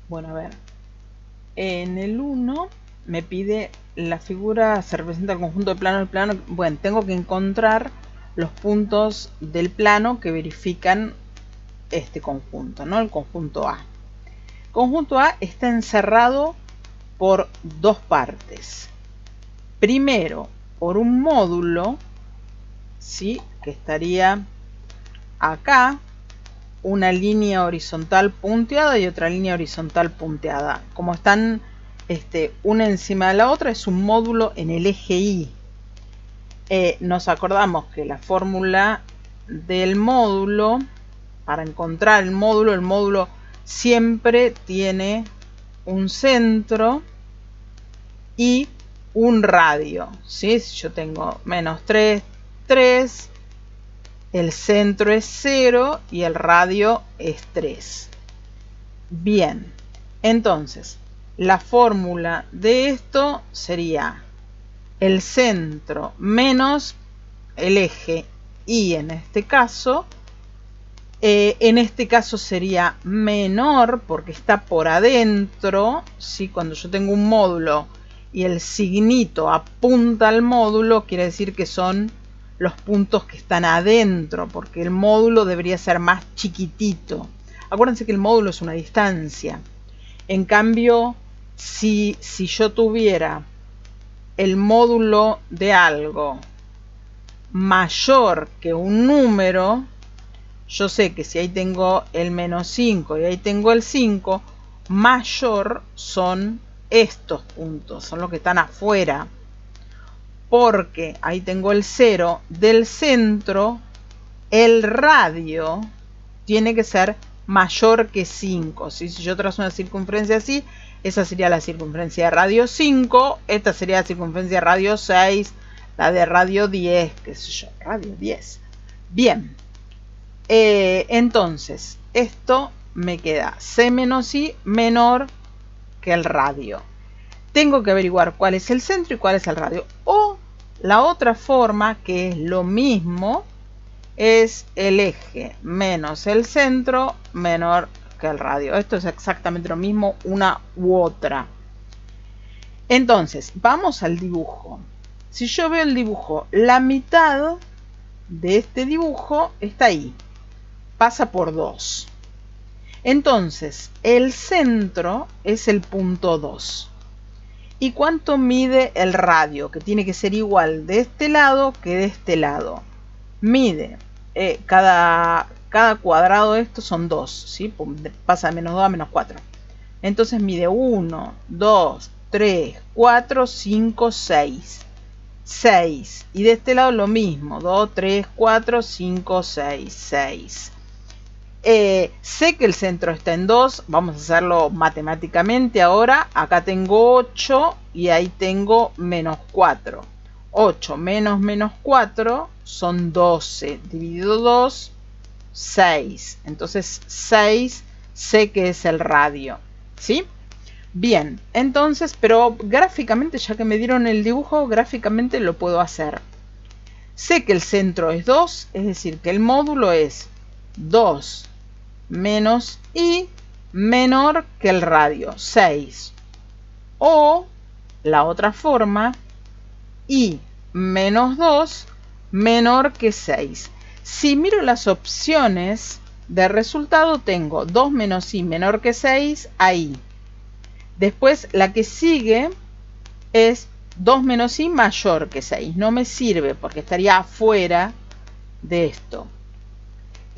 Bueno, a ver. En el 1 me pide la figura, se representa el conjunto de plano del plano. Bueno, tengo que encontrar los puntos del plano que verifican este conjunto, ¿no? El conjunto A. El conjunto A está encerrado por dos partes. Primero, por un módulo, ¿sí? Que estaría acá, una línea horizontal punteada y otra línea horizontal punteada. Como están una encima de la otra, es un módulo en el eje Y. Nos acordamos que la fórmula del módulo, para encontrar el módulo siempre tiene un centro y un radio, ¿sí? Si yo tengo menos 3, 3, el centro es 0 y el radio es 3. Bien, entonces la fórmula de esto sería el centro menos el eje Y en este caso. En este caso sería menor porque está por adentro, ¿sí? Cuando yo tengo un módulo y el signito apunta al módulo, quiere decir que son los puntos que están adentro, porque el módulo debería ser más chiquitito. Acuérdense que el módulo es una distancia. En cambio, si yo tuviera el módulo de algo mayor que un número, yo sé que si ahí tengo el menos 5 y ahí tengo el 5, mayor son estos puntos, son los que están afuera. Porque ahí tengo el 0 del centro, el radio tiene que ser mayor que 5. ¿Sí? Si yo trazo una circunferencia así, esa sería la circunferencia de radio 5, esta sería la circunferencia de radio 6, la de radio 10, qué sé yo, radio 10. Bien. Entonces, esto me queda C menos I menor que el radio. Tengo que averiguar cuál es el centro y cuál es el radio. O la otra forma, que es lo mismo, es el eje menos el centro menor que el radio. Esto es exactamente lo mismo, una u otra. Entonces, vamos al dibujo. Si yo veo el dibujo, la mitad de este dibujo está ahí. Pasa por 2. Entonces, el centro es el punto 2. ¿Y cuánto mide el radio? Que tiene que ser igual de este lado que de este lado. Mide, cada cuadrado de estos son 2, ¿sí? Pasa de menos 2 a menos 4. Entonces mide 1, 2, 3, 4, 5, 6. 6. Y de este lado lo mismo. 2, 3, 4, 5, 6. 6. Sé que el centro está en 2, vamos a hacerlo matemáticamente ahora. Acá tengo 8 y ahí tengo menos 4. 8 menos menos 4 son 12. Dividido 2, 6. Entonces 6 sé que es el radio. ¿Sí? Bien, entonces, pero gráficamente, ya que me dieron el dibujo, gráficamente lo puedo hacer. Sé que el centro es 2, es decir, que el módulo es 2 menos I menor que el radio, 6. O la otra forma, I menos 2 menor que 6. Si miro las opciones de resultado, tengo 2 menos I menor que 6 ahí. Después la que sigue es 2 menos I mayor que 6. No me sirve porque estaría afuera de esto.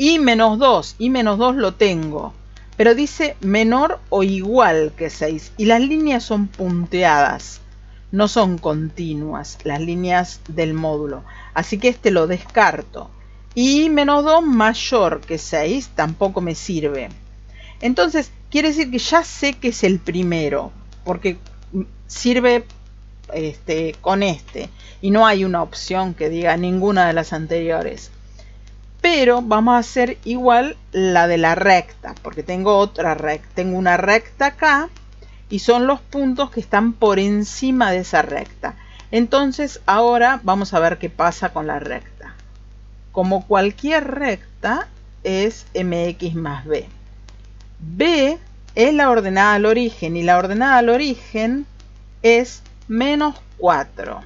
I menos 2 lo tengo, pero dice menor o igual que 6 y las líneas son punteadas, no son continuas las líneas del módulo, así que este lo descarto. I menos 2 mayor que 6 tampoco me sirve. Entonces quiere decir que ya sé que es el primero, porque sirve con este y no hay una opción que diga ninguna de las anteriores. Pero vamos a hacer igual la de la recta, porque tengo otra recta. Tengo una recta acá y son los puntos que están por encima de esa recta. Entonces ahora vamos a ver qué pasa con la recta. Como cualquier recta es mx más b. B es la ordenada al origen y la ordenada al origen es menos 4.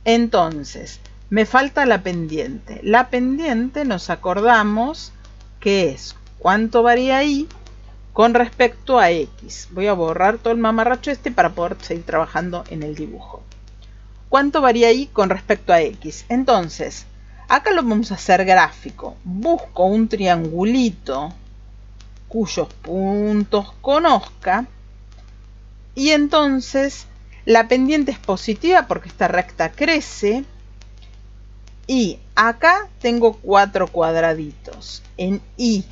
Entonces, me falta la pendiente. La pendiente nos acordamos que es cuánto varía y con respecto a x. Voy a borrar todo el mamarracho este para poder seguir trabajando en el dibujo. ¿Cuánto varía y con respecto a x? Entonces, acá lo vamos a hacer gráfico. Busco un triangulito cuyos puntos conozca y entonces la pendiente es positiva porque esta recta crece y acá tengo 4 cuadraditos. En y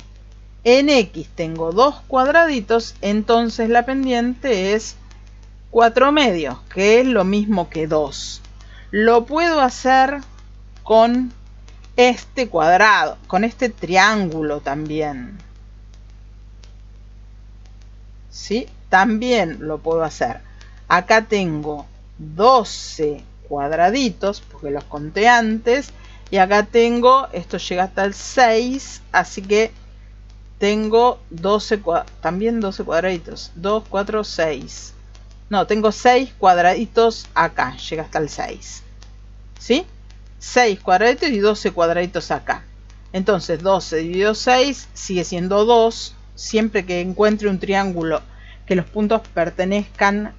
en x tengo 2 cuadraditos, entonces la pendiente es 4 medios, que es lo mismo que 2. Lo puedo hacer con este cuadrado, con este triángulo también. ¿Sí? También lo puedo hacer. Acá tengo 12 cuadraditos, porque los conté antes, y acá tengo, esto llega hasta el 6, así que tengo 12, también 12 cuadraditos, 2, 4, 6. No, tengo 6 cuadraditos acá, llega hasta el 6. ¿Sí? 6 cuadraditos y 12 cuadraditos acá. Entonces 12 dividido 6 sigue siendo 2. Siempre que encuentre un triángulo que los puntos pertenezcan,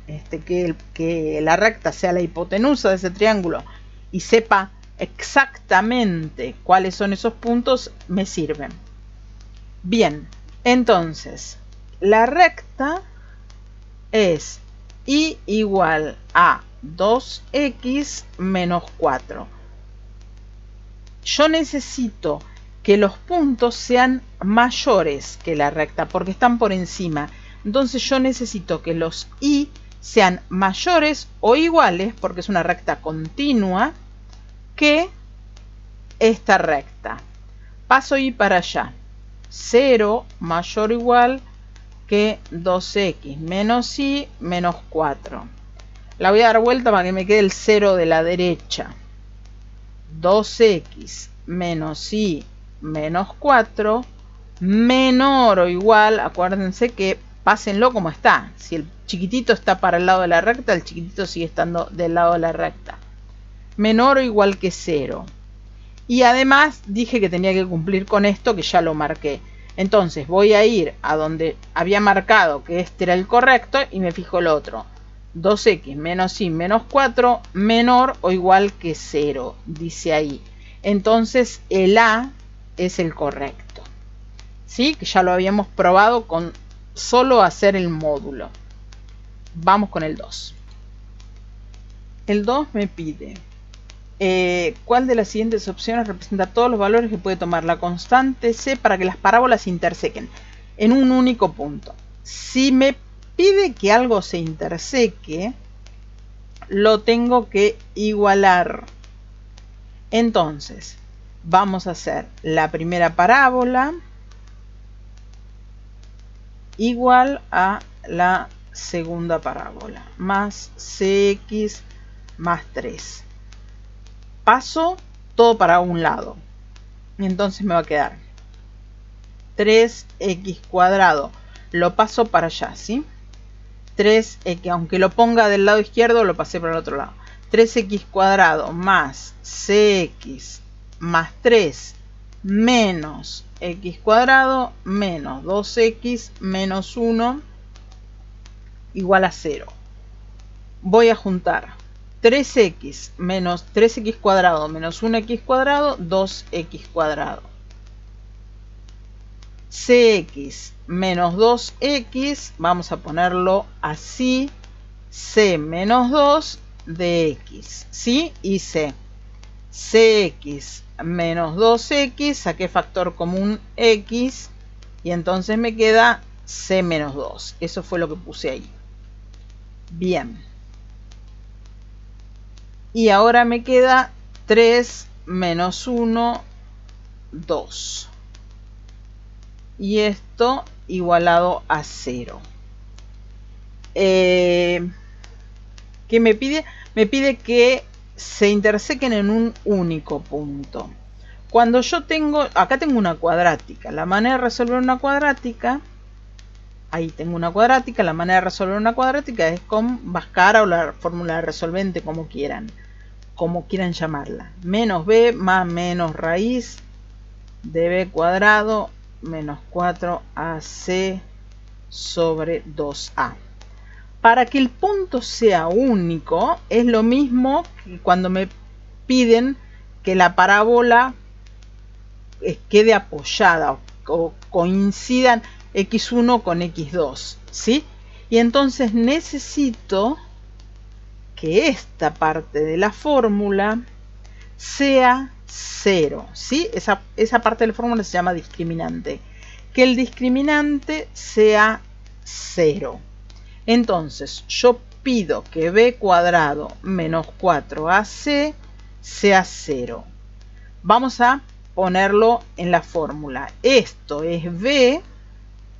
que la recta sea la hipotenusa de ese triángulo y sepa exactamente cuáles son esos puntos, me sirven. Bien, entonces la recta es y igual a 2x menos 4. Yo necesito que los puntos sean mayores que la recta porque están por encima. Entonces yo necesito que los y sean mayores o iguales, porque es una recta continua, que esta recta. Paso y para allá. 0 mayor o igual que 2x menos y menos 4. La voy a dar vuelta para que me quede el 0 de la derecha. 2x menos y menos 4 menor o igual, acuérdense que pásenlo como está. Si el chiquitito está para el lado de la recta, el chiquitito sigue estando del lado de la recta. Menor o igual que 0. Y además dije que tenía que cumplir con esto, que ya lo marqué. Entonces voy a ir a donde había marcado que este era el correcto y me fijo el otro. 2x menos y menos 4 menor o igual que 0, dice ahí. Entonces el A es el correcto. ¿Sí? Que ya lo habíamos probado con solo hacer el módulo. Vamos con el 2. El 2 me pide ¿cuál de las siguientes opciones representa todos los valores que puede tomar la constante C para que las parábolas se intersequen en un único punto? Si me pide que algo se interseque, lo tengo que igualar. Entonces, vamos a hacer la primera parábola igual a la segunda parábola, más cx más 3. Paso todo para un lado. Entonces me va a quedar 3x cuadrado. Lo paso para allá, ¿sí? 3x, aunque lo ponga del lado izquierdo, lo pasé para el otro lado. 3x cuadrado más cx más 3 menos x cuadrado menos 2x menos 1 igual a 0. Voy a juntar 3x menos 3x cuadrado menos 1x cuadrado, 2x cuadrado. Cx menos 2x, vamos a ponerlo así, c menos 2 de x, ¿sí? Y c. Cx menos 2x, saqué factor común x, y entonces me queda c menos 2. Eso fue lo que puse ahí. Bien. Y ahora me queda 3 menos 1, 2. Y esto igualado a 0. ¿Qué me pide? Me pide que se intersequen en un único punto. Cuando yo tengo, acá tengo una cuadrática. La manera de resolver una cuadrática Ahí tengo una cuadrática. La manera de resolver una cuadrática es con Bhaskara o la fórmula de resolvente, como quieran llamarla. Menos b más menos raíz de b cuadrado menos 4ac sobre 2a. Para que el punto sea único, es lo mismo que cuando me piden que la parábola quede apoyada o coincidan x1 con x2, ¿sí? Y entonces necesito que esta parte de la fórmula sea 0, ¿sí? Esa parte de la fórmula se llama discriminante. Que el discriminante sea 0. Entonces, yo pido que b cuadrado menos 4ac sea 0. Vamos a ponerlo en la fórmula. Esto es b,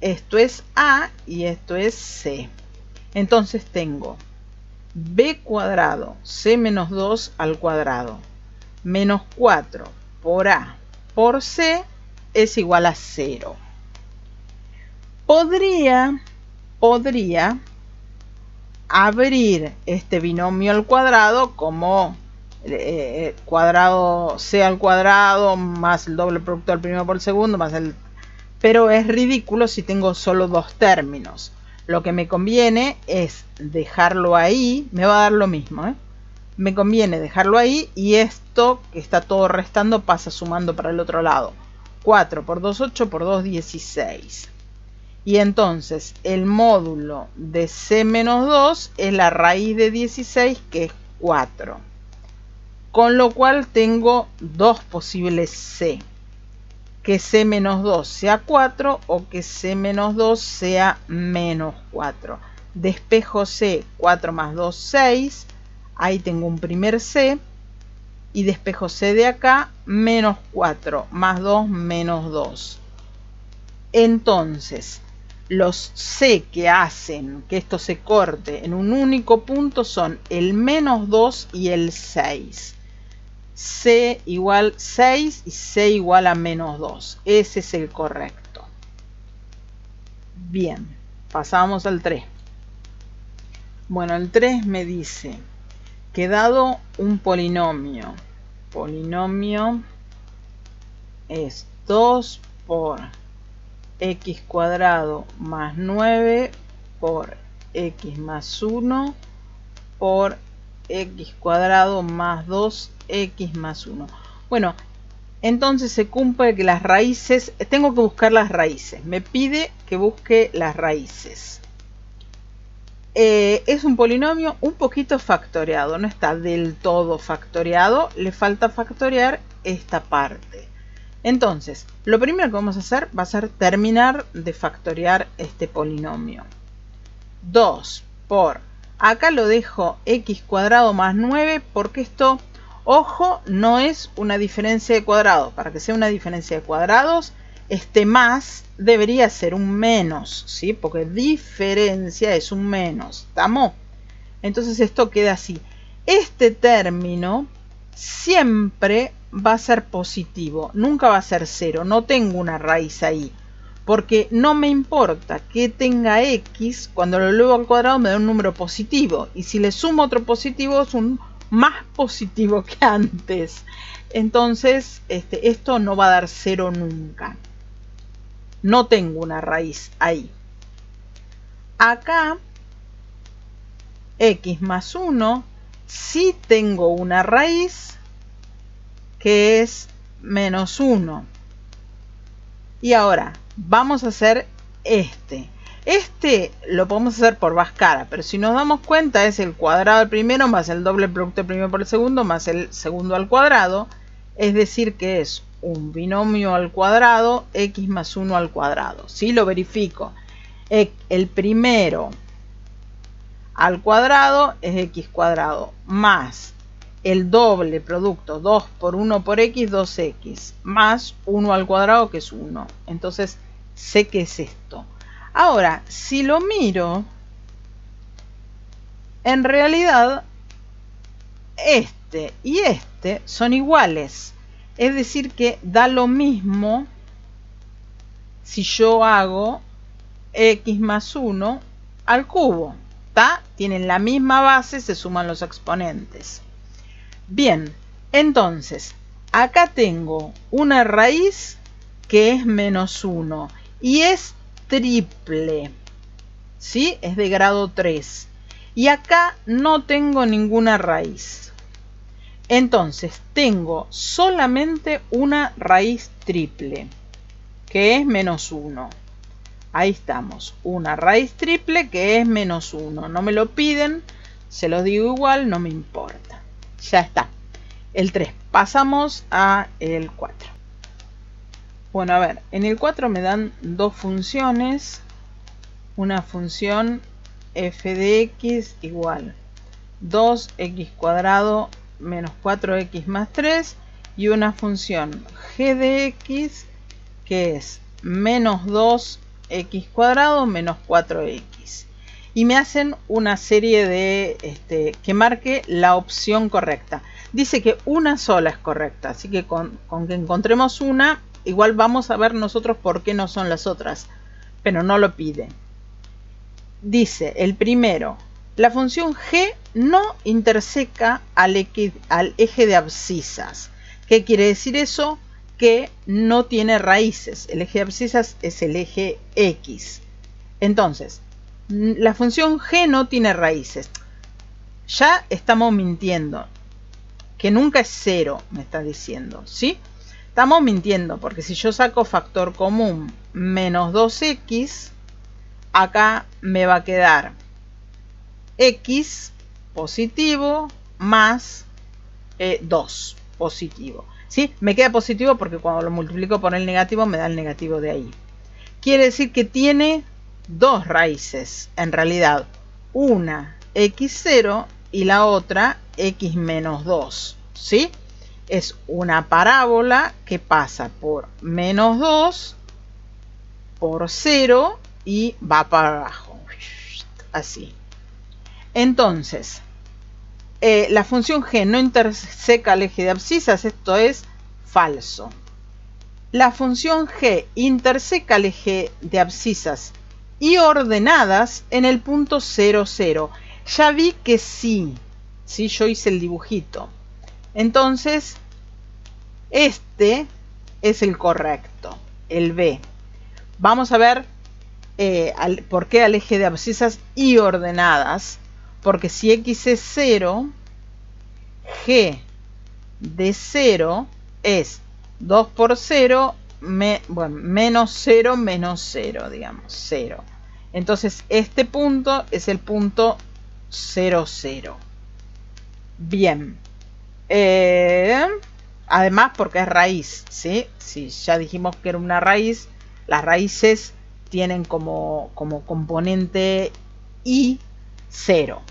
esto es a y esto es c. Entonces tengo b cuadrado c menos 2 al cuadrado menos 4 por a por c es igual a 0. Podría abrir este binomio al cuadrado como cuadrado c al cuadrado más el doble producto del primero por el segundo más el... Pero es ridículo si tengo solo dos términos. Lo que me conviene es dejarlo ahí, me va a dar lo mismo, ¿eh? Me conviene dejarlo ahí y esto que está todo restando pasa sumando para el otro lado. 4 por 2, 8 por 2, 16. Y entonces el módulo de c menos 2 es la raíz de 16, que es 4. Con lo cual tengo dos posibles c. Que c menos 2 sea 4 o que c menos 2 sea menos 4. Despejo c, 4 más 2, 6. Ahí tengo un primer c. Y despejo c de acá, menos 4 más 2, menos 2. Entonces, los c que hacen que esto se corte en un único punto son el menos 2 y el 6. C igual 6 y C igual a menos 2. Ese es el correcto. Bien, pasamos al 3. Bueno, el 3 me dice que dado un polinomio es 2 por x cuadrado más 9 por x más 1 por x cuadrado más 2x más 1. Bueno, entonces se cumple que las raíces, tengo que buscar las raíces, me pide que busque las raíces. Es un polinomio un poquito factoreado, no está del todo factoreado, le falta factorear esta parte. Entonces, lo primero que vamos a hacer va a ser terminar de factorear este polinomio. 2 por, acá lo dejo x cuadrado más 9 porque esto, ojo, no es una diferencia de cuadrados. Para que sea una diferencia de cuadrados, este más debería ser un menos, ¿sí? Porque diferencia es un menos, ¿estamos? Entonces esto queda así. Este término siempre va a ser positivo, nunca va a ser 0, no tengo una raíz ahí. Porque no me importa que tenga x, cuando lo elevo al cuadrado me da un número positivo. Y si le sumo otro positivo es un más positivo que antes. Entonces esto no va a dar 0 nunca. No tengo una raíz ahí. Acá, x más 1, sí tengo una raíz que es menos 1. Y ahora vamos a hacer este. Este lo podemos hacer por Bhaskara, pero si nos damos cuenta es el cuadrado del primero más el doble producto del primero por el segundo más el segundo al cuadrado. Es decir que es un binomio al cuadrado, x más 1 al cuadrado. Si lo verifico, el primero al cuadrado es x cuadrado más el doble producto 2 por 1 por x, 2x, más 1 al cuadrado que es 1. Entonces sé que es esto. Ahora, si lo miro, en realidad este y este son iguales. Es decir que da lo mismo si yo hago x más 1 al cubo. ¿Está? Tienen la misma base, se suman los exponentes. Bien, entonces, acá tengo una raíz que es menos 1 y es triple, ¿sí? Es de grado 3. Y acá no tengo ninguna raíz. Entonces, tengo solamente una raíz triple, que es menos 1. Ahí estamos, una raíz triple que es menos 1. No me lo piden, se los digo igual, no me importa. Ya está. El 3. Pasamos a el 4. Bueno, a ver, en el 4 me dan dos funciones. Una función f de x igual 2x cuadrado menos 4x más 3 y una función g de x que es menos 2x cuadrado menos 4x. Y me hacen una serie de que marque la opción correcta. Dice que una sola es correcta, así que con que encontremos una, igual vamos a ver nosotros por qué no son las otras, pero no lo pide. Dice el primero, la función g no interseca al eje de abscisas. ¿Qué quiere decir eso? Que no tiene raíces. El eje de abscisas es el eje x. Entonces, la función g no tiene raíces. Ya estamos mintiendo. Que nunca es 0, me está diciendo, ¿sí? Estamos mintiendo, porque si yo saco factor común menos 2x, acá me va a quedar x positivo más 2 positivo, ¿sí? Me queda positivo porque cuando lo multiplico por el negativo me da el negativo de ahí. Quiere decir que tiene dos raíces, en realidad, una x0 y la otra x menos 2, ¿sí? Es una parábola que pasa por menos 2 por 0 y va para abajo, así. Entonces, la función g no interseca el eje de abscisas, esto es falso. La función g interseca el eje de abscisas y ordenadas en el punto 0, 0. Ya vi que sí, ¿sí? Yo hice el dibujito. Entonces, este es el correcto, el B. Vamos a ver por qué al eje de abscisas y ordenadas. Porque si x es 0, g de 0 es 2 por 0, menos 0 menos 0, digamos, 0. Entonces, este punto es el punto 0, 0. Bien. Además, porque es raíz, ¿sí? Si ya dijimos que era una raíz, las raíces tienen como componente y 0.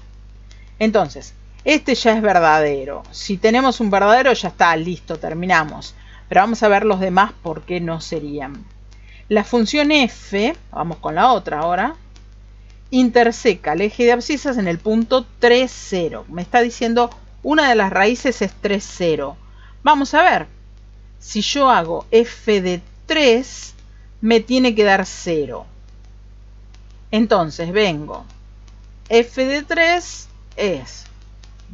Entonces, este ya es verdadero. Si tenemos un verdadero, ya está, listo, terminamos. Pero vamos a ver los demás por qué no serían. La función f, vamos con la otra ahora, interseca el eje de abscisas en el punto 3, 0. Me está diciendo una de las raíces es 3, 0. Vamos a ver. Si yo hago f de 3, me tiene que dar 0. Entonces vengo. F de 3 es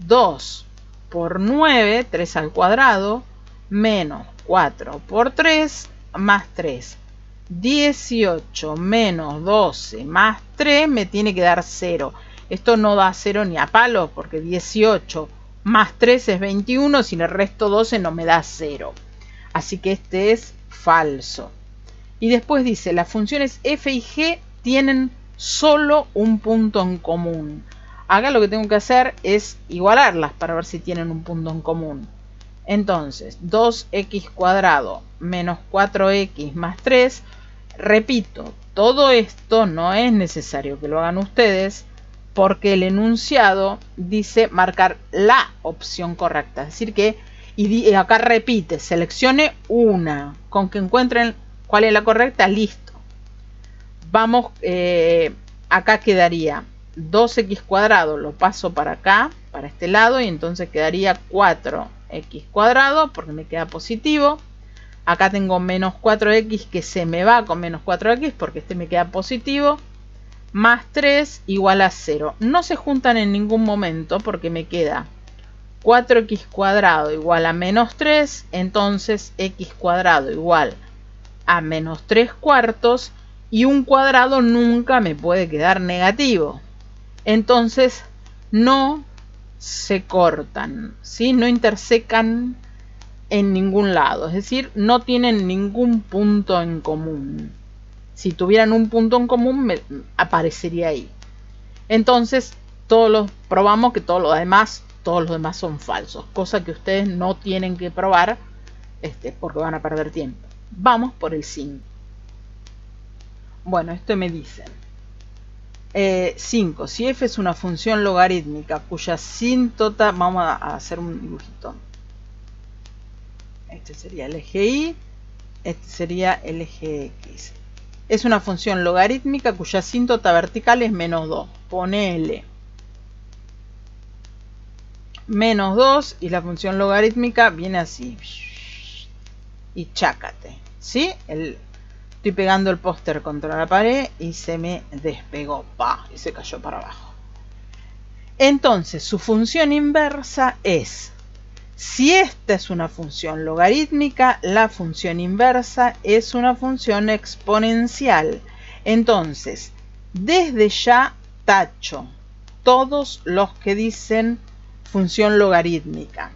2 por 9, 3 al cuadrado, menos 4 por 3, más 3. 18 menos 12 más 3 me tiene que dar 0. Esto no da 0 ni a palo, porque 18 más 3 es 21, si le resto 12 no me da 0. Así que este es falso. Y después dice, las funciones f y g tienen solo un punto en común. Acá lo que tengo que hacer es igualarlas para ver si tienen un punto en común. Entonces, 2x cuadrado menos 4x más 3. Repito, todo esto no es necesario que lo hagan ustedes porque el enunciado dice marcar la opción correcta. Es decir que, y acá repite, seleccione una. Con que encuentren cuál es la correcta, listo. Vamos, acá quedaría 2x cuadrado, lo paso para acá, para este lado, y entonces quedaría 4x cuadrado, porque me queda positivo, Acá tengo menos 4x que se me va con menos 4x porque este me queda positivo. Más 3 igual a 0. No se juntan en ningún momento porque me queda 4x cuadrado igual a menos 3. Entonces x cuadrado igual a menos 3 cuartos. Y un cuadrado nunca me puede quedar negativo. Entonces no se cortan, ¿sí? No intersecan en ningún lado. Es decir, no tienen ningún punto en común. Si tuvieran un punto en común, me aparecería ahí. Entonces, probamos que todos los demás son falsos. Cosa que ustedes no tienen que probar porque van a perder tiempo. Vamos por el 5. Bueno, esto me dicen. 5. Si f es una función logarítmica cuya asíntota... Vamos a hacer un dibujito. Este sería el eje Y. Este sería el eje X. Es una función logarítmica cuya asíntota vertical es menos 2. Ponele menos 2 y la función logarítmica viene así. Y chácate. ¿Sí? Estoy pegando el póster contra la pared y se me despegó. ¡Pah! Y se cayó para abajo. Entonces, su función inversa es... Si esta es una función logarítmica, la función inversa es una función exponencial. Entonces, desde ya tacho todos los que dicen función logarítmica.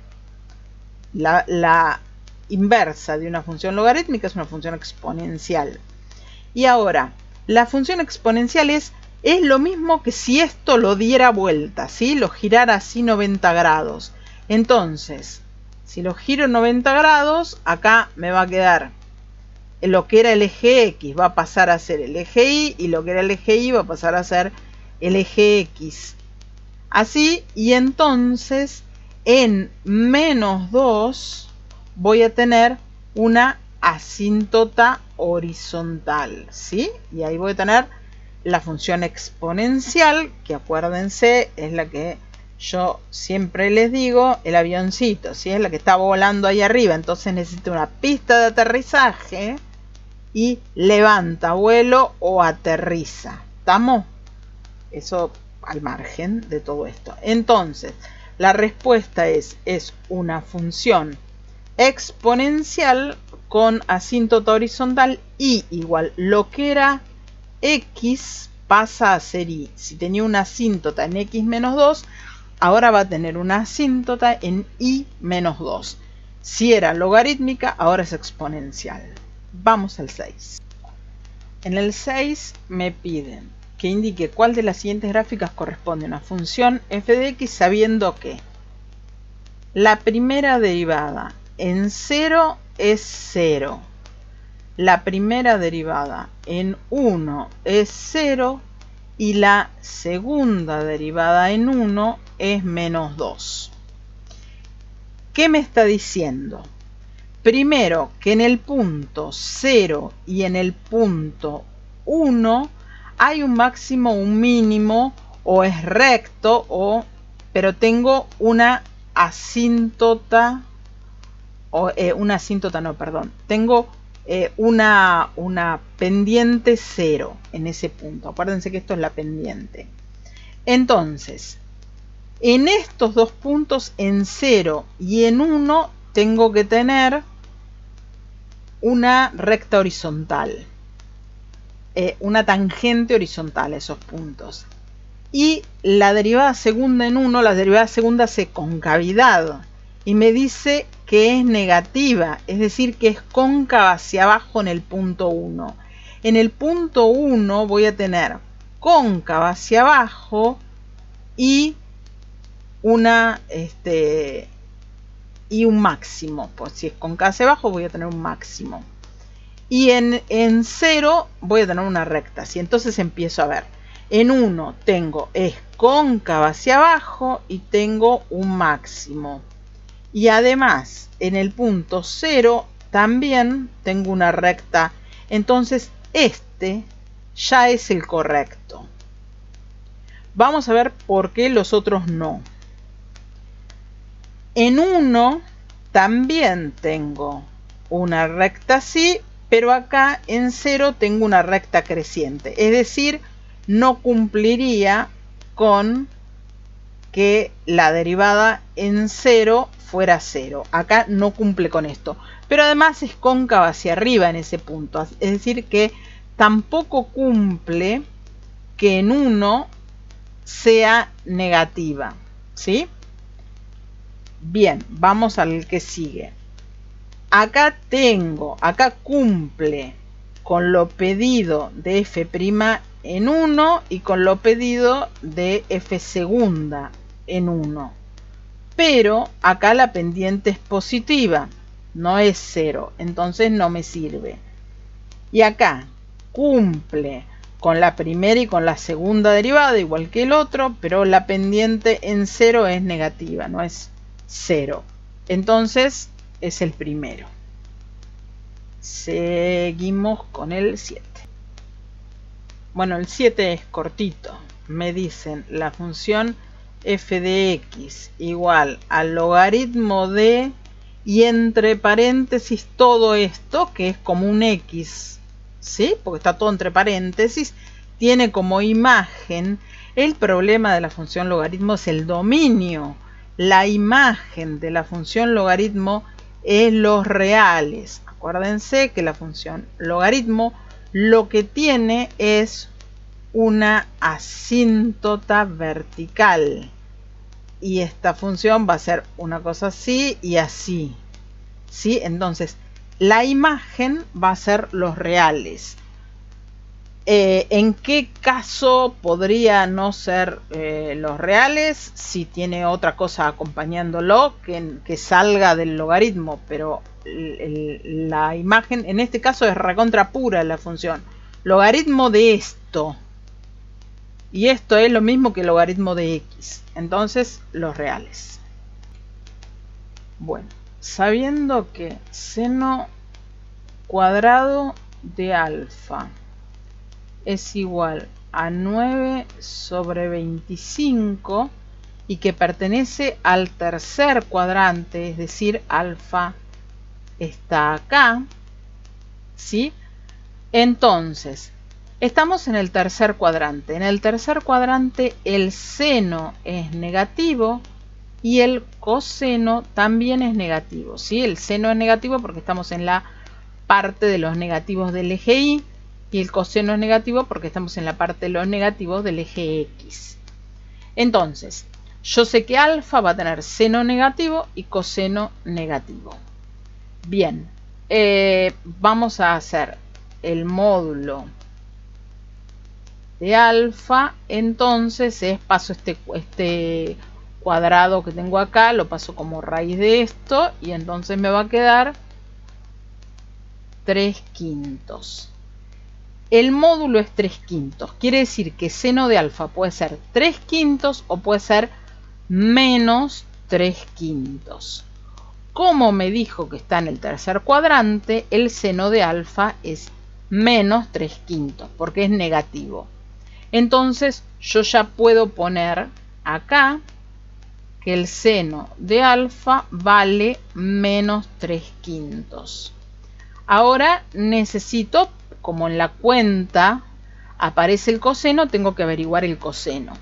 La inversa de una función logarítmica es una función exponencial. Y ahora, la función exponencial es lo mismo que si esto lo diera vuelta, ¿sí? Lo girara así 90 grados. Entonces, si lo giro 90 grados, acá me va a quedar lo que era el eje X, va a pasar a ser el eje Y, y lo que era el eje Y va a pasar a ser el eje X. Así, y entonces en menos 2 voy a tener una asíntota horizontal, ¿sí? Y ahí voy a tener la función exponencial, que acuérdense, es la que yo siempre les digo, el avioncito, ¿sí? Es la que está volando ahí arriba, entonces necesita una pista de aterrizaje y levanta vuelo o aterriza. ¿Estamos? Eso al margen de todo esto. Entonces, la respuesta es una función exponencial con asíntota horizontal y igual. Lo que era x pasa a ser y. Si tenía una asíntota en x menos 2, ahora va a tener una asíntota en y menos 2. Si era logarítmica, ahora es exponencial. Vamos al 6. En el 6 me piden que indique cuál de las siguientes gráficas corresponde a una función f de x sabiendo que la primera derivada en 0 es 0. La primera derivada en 1 es 0 y la segunda derivada en 1 es menos 2. ¿Qué me está diciendo? Primero, que en el punto 0 y en el punto 1 hay un máximo, un mínimo, o es recto, pero tengo una asíntota, tengo una pendiente 0 en ese punto. Acuérdense que esto es la pendiente. Entonces, en estos dos puntos, en 0 y en 1, tengo que tener una recta horizontal, una tangente horizontal a esos puntos. Y la derivada segunda en 1, la derivada segunda hace concavidad y me dice que es negativa, es decir, que es cóncava hacia abajo en el punto 1. En el punto 1 voy a tener cóncava hacia abajo y y un máximo. Pues si es cóncava hacia abajo voy a tener un máximo. Y en 0 voy a tener una recta. Si entonces empiezo a ver. En 1 es cóncava hacia abajo y tengo un máximo. Y además, en el punto 0 también tengo una recta. Entonces, este ya es el correcto. Vamos a ver por qué los otros no. En 1 también tengo una recta así, pero acá en 0 tengo una recta creciente. Es decir, no cumpliría con que la derivada en 0 fuera 0. Acá no cumple con esto. Pero además es cóncava hacia arriba en ese punto. Es decir, que tampoco cumple que en 1 sea negativa. ¿Sí? Bien, vamos al que sigue. Acá cumple con lo pedido de f' en 1 y con lo pedido de f segunda en 1. Pero acá la pendiente es positiva, no es 0, entonces no me sirve. Y acá cumple con la primera y con la segunda derivada, igual que el otro, pero la pendiente en 0 es negativa, no es 0. Entonces es el primero. Seguimos con el 7. Bueno, el 7 es cortito. Me dicen la función f de x igual al logaritmo de, y entre paréntesis todo esto, que es como un x, ¿sí? Porque está todo entre paréntesis, tiene como imagen, el problema de la función logaritmo es el dominio. La imagen de la función logaritmo es los reales. Acuérdense que la función logaritmo lo que tiene es una asíntota vertical. Y esta función va a ser una cosa así y así. ¿Sí? Entonces, la imagen va a ser los reales. ¿En qué caso podría no ser los reales? Si tiene otra cosa acompañándolo que salga del logaritmo, pero la imagen en este caso es recontra pura la función. Logaritmo de esto. Y esto es lo mismo que logaritmo de x. Entonces, los reales. Bueno, sabiendo que seno cuadrado de alfa es igual a 9 sobre 25 y que pertenece al tercer cuadrante, es decir, alfa está acá, ¿sí? Entonces, estamos en el tercer cuadrante. En el tercer cuadrante el seno es negativo y el coseno también es negativo, ¿sí? El seno es negativo porque estamos en la parte de los negativos del eje Y, y el coseno es negativo porque estamos en la parte de los negativos del eje X. Entonces, yo sé que alfa va a tener seno negativo y coseno negativo. Bien, vamos a hacer el módulo de alfa. Entonces paso este cuadrado que tengo acá, lo paso como raíz de esto y entonces me va a quedar 3/5. El módulo es 3/5. Quiere decir que seno de alfa puede ser 3/5 o puede ser menos 3/5. Como me dijo que está en el tercer cuadrante, el seno de alfa es menos 3/5 porque es negativo. Entonces yo ya puedo poner acá que el seno de alfa vale menos 3/5. Ahora necesito, como en la cuenta aparece el coseno, tengo que averiguar el coseno.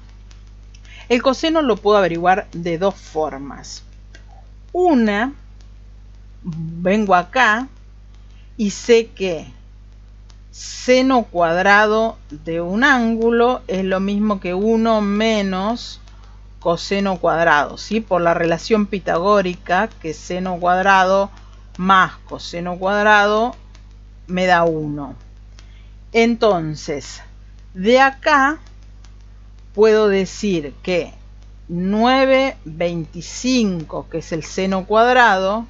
El coseno lo puedo averiguar de dos formas. Una, vengo acá y sé que seno cuadrado de un ángulo es lo mismo que 1 menos coseno cuadrado, ¿sí? Por la relación pitagórica, que seno cuadrado más coseno cuadrado me da 1. Entonces, de acá puedo decir que 9/25, que es el seno cuadrado,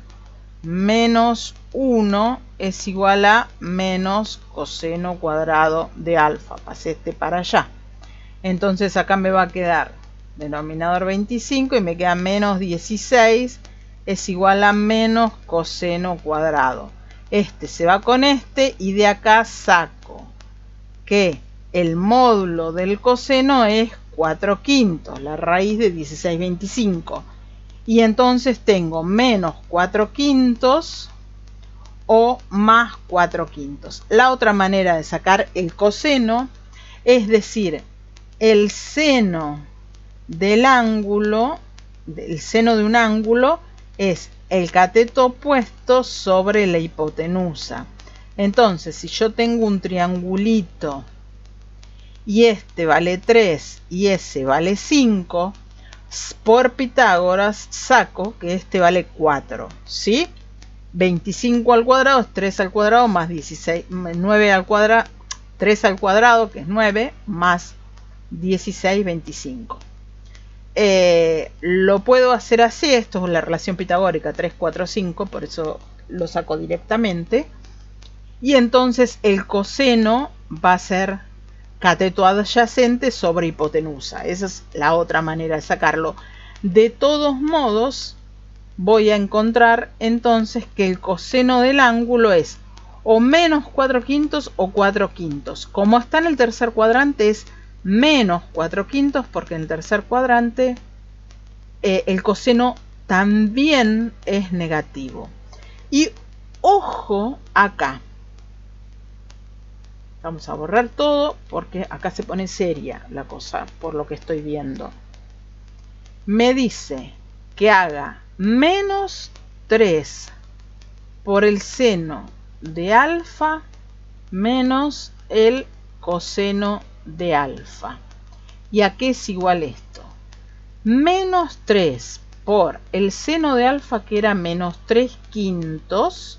menos 1 es igual a menos coseno cuadrado de alfa. Pasé para allá. Entonces acá me va a quedar denominador 25 y me queda menos 16 es igual a menos coseno cuadrado. Este se va con este y de acá saco que el módulo del coseno es 4/5, la raíz de 16/25. Y entonces tengo menos 4/5 o más 4/5. La otra manera de sacar el coseno es decir, el seno del ángulo, del seno de un ángulo, es el cateto opuesto sobre la hipotenusa. Entonces, si yo tengo un triangulito y este vale 3 y ese vale 5, por Pitágoras saco que este vale 4, ¿sí? 25 al cuadrado es 3 al cuadrado más 16, 9 al cuadrado, 3 al cuadrado, que es 9, más 16, 25. Lo puedo hacer así, esto es la relación pitagórica 3, 4, 5, por eso lo saco directamente. Y entonces el coseno va a ser cateto adyacente sobre hipotenusa. Esa es la otra manera de sacarlo. De todos modos, voy a encontrar entonces que el coseno del ángulo es o menos 4/5 o 4/5. Como está en el tercer cuadrante es menos 4/5 porque en el tercer cuadrante el coseno también es negativo. Y ojo acá. Vamos a borrar todo porque acá se pone seria la cosa por lo que estoy viendo. Me dice que haga menos 3 por el seno de alfa menos el coseno de alfa. ¿Y a qué es igual esto? Menos 3 por el seno de alfa, que era menos 3/5,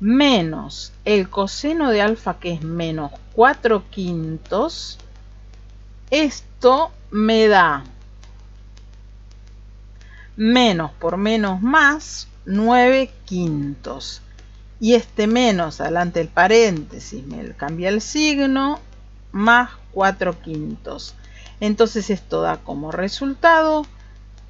menos el coseno de alfa, que es menos 4/5. Esto me da menos por menos más 9/5. Y este menos adelante del paréntesis me cambia el signo, más 4/5. Entonces esto da como resultado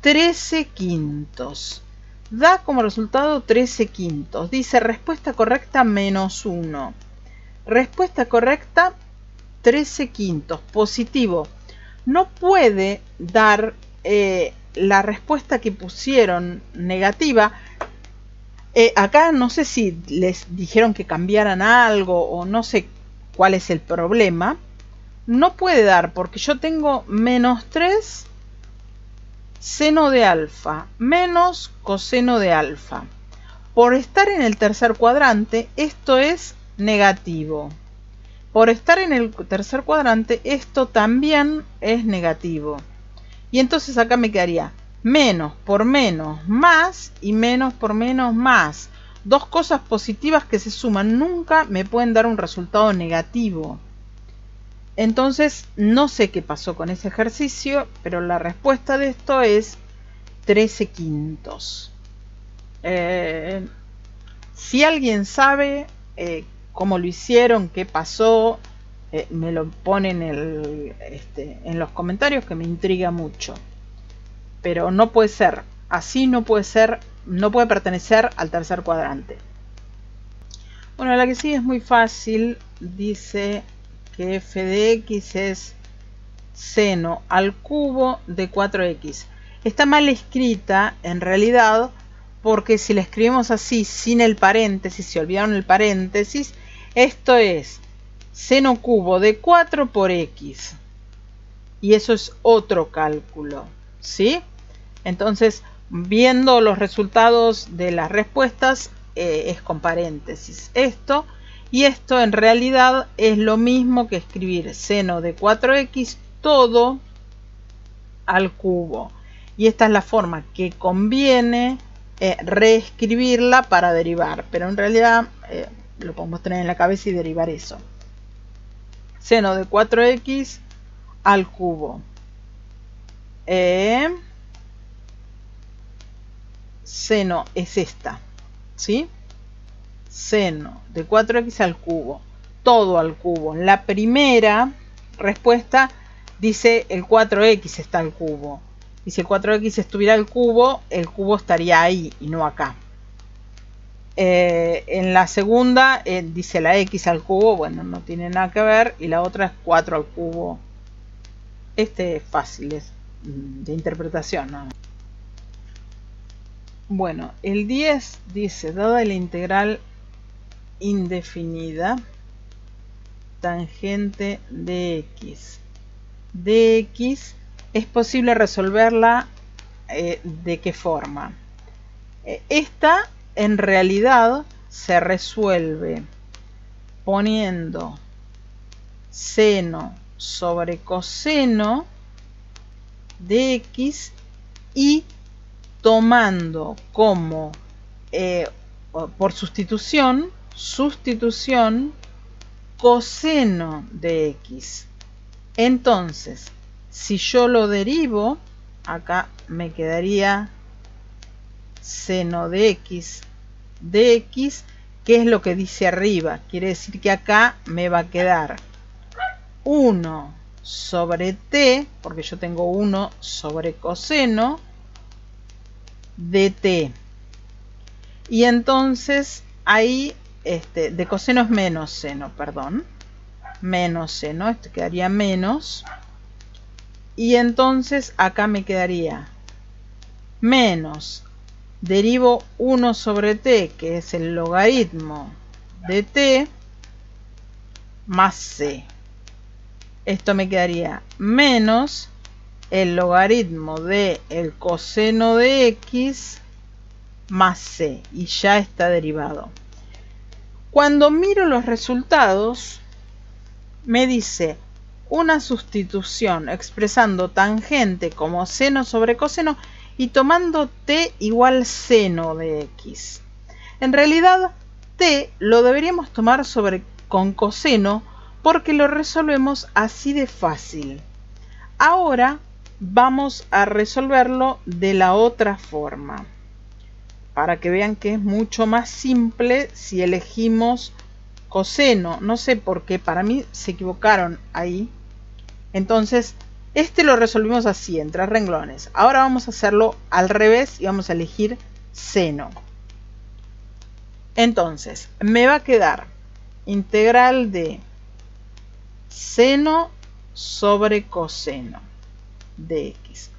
13/5. Da como resultado 13/5. Dice respuesta correcta menos 1. Respuesta correcta 13/5. Positivo. No puede dar la respuesta que pusieron negativa. Acá no sé si les dijeron que cambiaran algo o no sé cuál es el problema. No puede dar porque yo tengo menos 3 seno de alfa menos coseno de alfa. Por estar en el tercer cuadrante, esto es negativo. Por estar en el tercer cuadrante, esto también es negativo. Y entonces acá me quedaría menos por menos más y menos por menos más. Dos cosas positivas que se suman nunca me pueden dar un resultado negativo. Entonces no sé qué pasó con ese ejercicio, pero la respuesta de esto es 13/5. Si alguien sabe cómo lo hicieron, qué pasó, me lo ponen en los comentarios, que me intriga mucho. Pero no puede ser, así no puede ser, no puede pertenecer al tercer cuadrante. Bueno, la que sigue es muy fácil. Dice que f de x es seno al cubo de 4x. Está mal escrita en realidad, porque si la escribimos así sin el paréntesis, si olvidaron el paréntesis, esto es seno cubo de 4 por x. Y eso es otro cálculo, ¿sí? Entonces, viendo los resultados de las respuestas, es con paréntesis esto. Y esto en realidad es lo mismo que escribir seno de 4x todo al cubo. Y esta es la forma que conviene reescribirla para derivar. Pero en realidad lo podemos tener en la cabeza y derivar eso. Seno de 4x al cubo. Seno es esta, ¿sí? Seno de 4x al cubo, todo al cubo. La primera respuesta dice el 4x está al cubo. Y si el 4x estuviera al cubo, el cubo estaría ahí y no acá. En la segunda dice la x al cubo, bueno, no tiene nada que ver. Y la otra es 4 al cubo. Este es fácil, es de interpretación, ¿no? Bueno, el 10 dice, dada la integral indefinida tangente de x de x es posible resolverla ¿de qué forma? Esta en realidad se resuelve poniendo seno sobre coseno de x y tomando como por sustitución coseno de x. Entonces, si yo lo derivo, acá me quedaría seno de x, que es lo que dice arriba. Quiere decir que acá me va a quedar 1 sobre t, porque yo tengo 1 sobre coseno de t. Y entonces ahí, de coseno es menos seno, perdón. Menos seno, esto quedaría menos. Y entonces acá me quedaría menos, derivo 1 sobre t, que es el logaritmo de t, más c. Esto me quedaría menos el logaritmo de el coseno de x más c, y ya está derivado. Cuando miro los resultados, me dice una sustitución expresando tangente como seno sobre coseno y tomando t igual seno de x. En realidad, t lo deberíamos tomar con coseno porque lo resolvemos así de fácil. Ahora vamos a resolverlo de la otra forma, para que vean que es mucho más simple si elegimos coseno. No sé por qué, para mí se equivocaron ahí. Entonces, lo resolvimos así, entre renglones. Ahora vamos a hacerlo al revés y vamos a elegir seno. Entonces, me va a quedar integral de seno sobre coseno de x.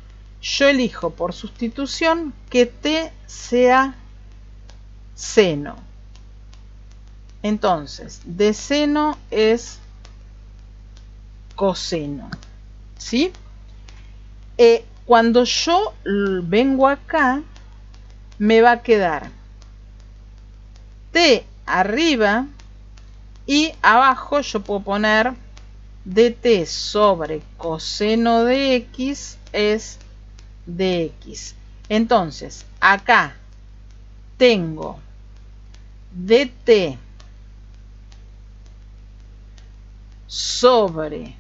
Yo elijo por sustitución que t sea seno. Entonces, de seno es coseno, ¿sí? Cuando yo vengo acá, me va a quedar t arriba y abajo yo puedo poner dt sobre coseno de x es dx. Entonces, acá tengo dt sobre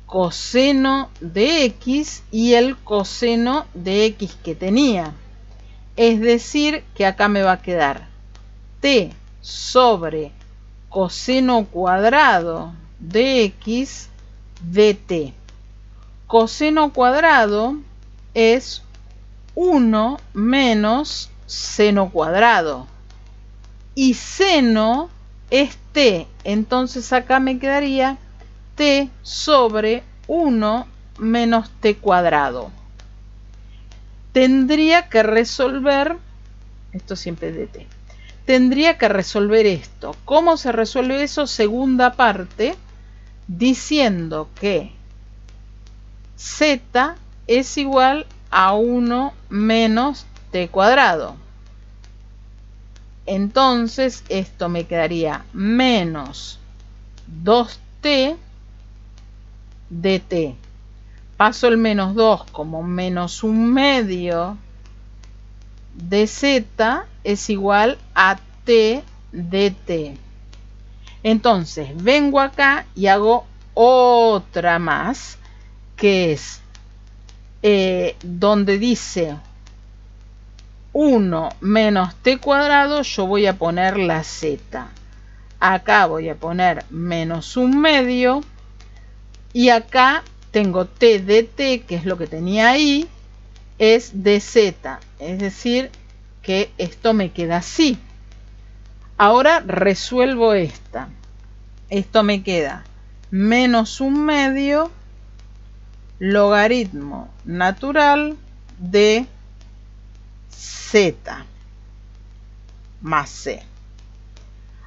coseno de x y el coseno de x que tenía. Es decir, que acá me va a quedar t sobre coseno cuadrado de x dt. Coseno cuadrado es 1 menos seno cuadrado. Y seno es t. Entonces acá me quedaría t sobre 1 menos t cuadrado. Tendría que resolver, esto siempre es dt, tendría que resolver esto. ¿Cómo se resuelve eso? Segunda parte, diciendo que z es igual a 1 menos t cuadrado. Entonces esto me quedaría menos 2t dt. Paso el menos 2 como menos 1 medio de z es igual a t dt. Entonces vengo acá y hago otra más, que es donde dice 1 menos t cuadrado, yo voy a poner la z. Acá voy a poner menos 1 medio y acá tengo t dt, que es lo que tenía ahí, es dz. Es decir, que esto me queda así. Ahora resuelvo esta. Esto me queda menos 1 medio logaritmo natural de z más c.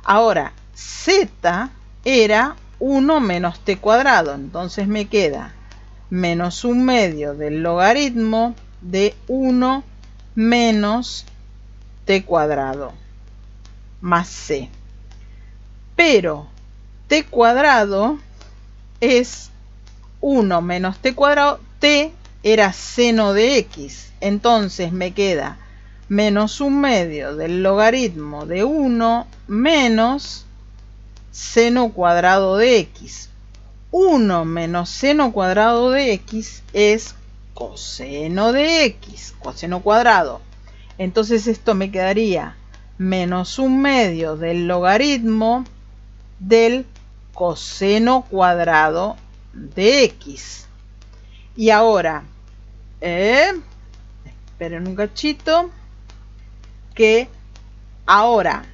Ahora, z era 1 menos t cuadrado, entonces me queda menos 1/2 del logaritmo de 1 menos t cuadrado más c. Pero t cuadrado es 1 menos t cuadrado, t era seno de x, entonces me queda menos 1/2 del logaritmo de 1 menos seno cuadrado de x. 1 menos seno cuadrado de x es coseno de x, coseno cuadrado. Entonces esto me quedaría menos 1/2 del logaritmo del coseno cuadrado de x. Y ahora, esperen un cachito, que ahora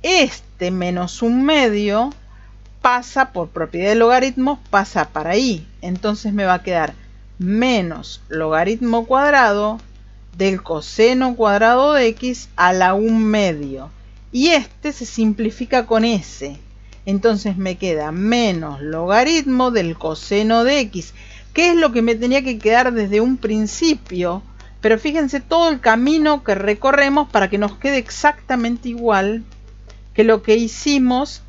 este menos 1/2 pasa por propiedad de logaritmos, pasa para ahí. Entonces me va a quedar menos logaritmo cuadrado del coseno cuadrado de x a la 1/2. Y este se simplifica con s. Entonces me queda menos logaritmo del coseno de x, que es lo que me tenía que quedar desde un principio. Pero fíjense todo el camino que recorremos para que nos quede exactamente igual que lo que hicimos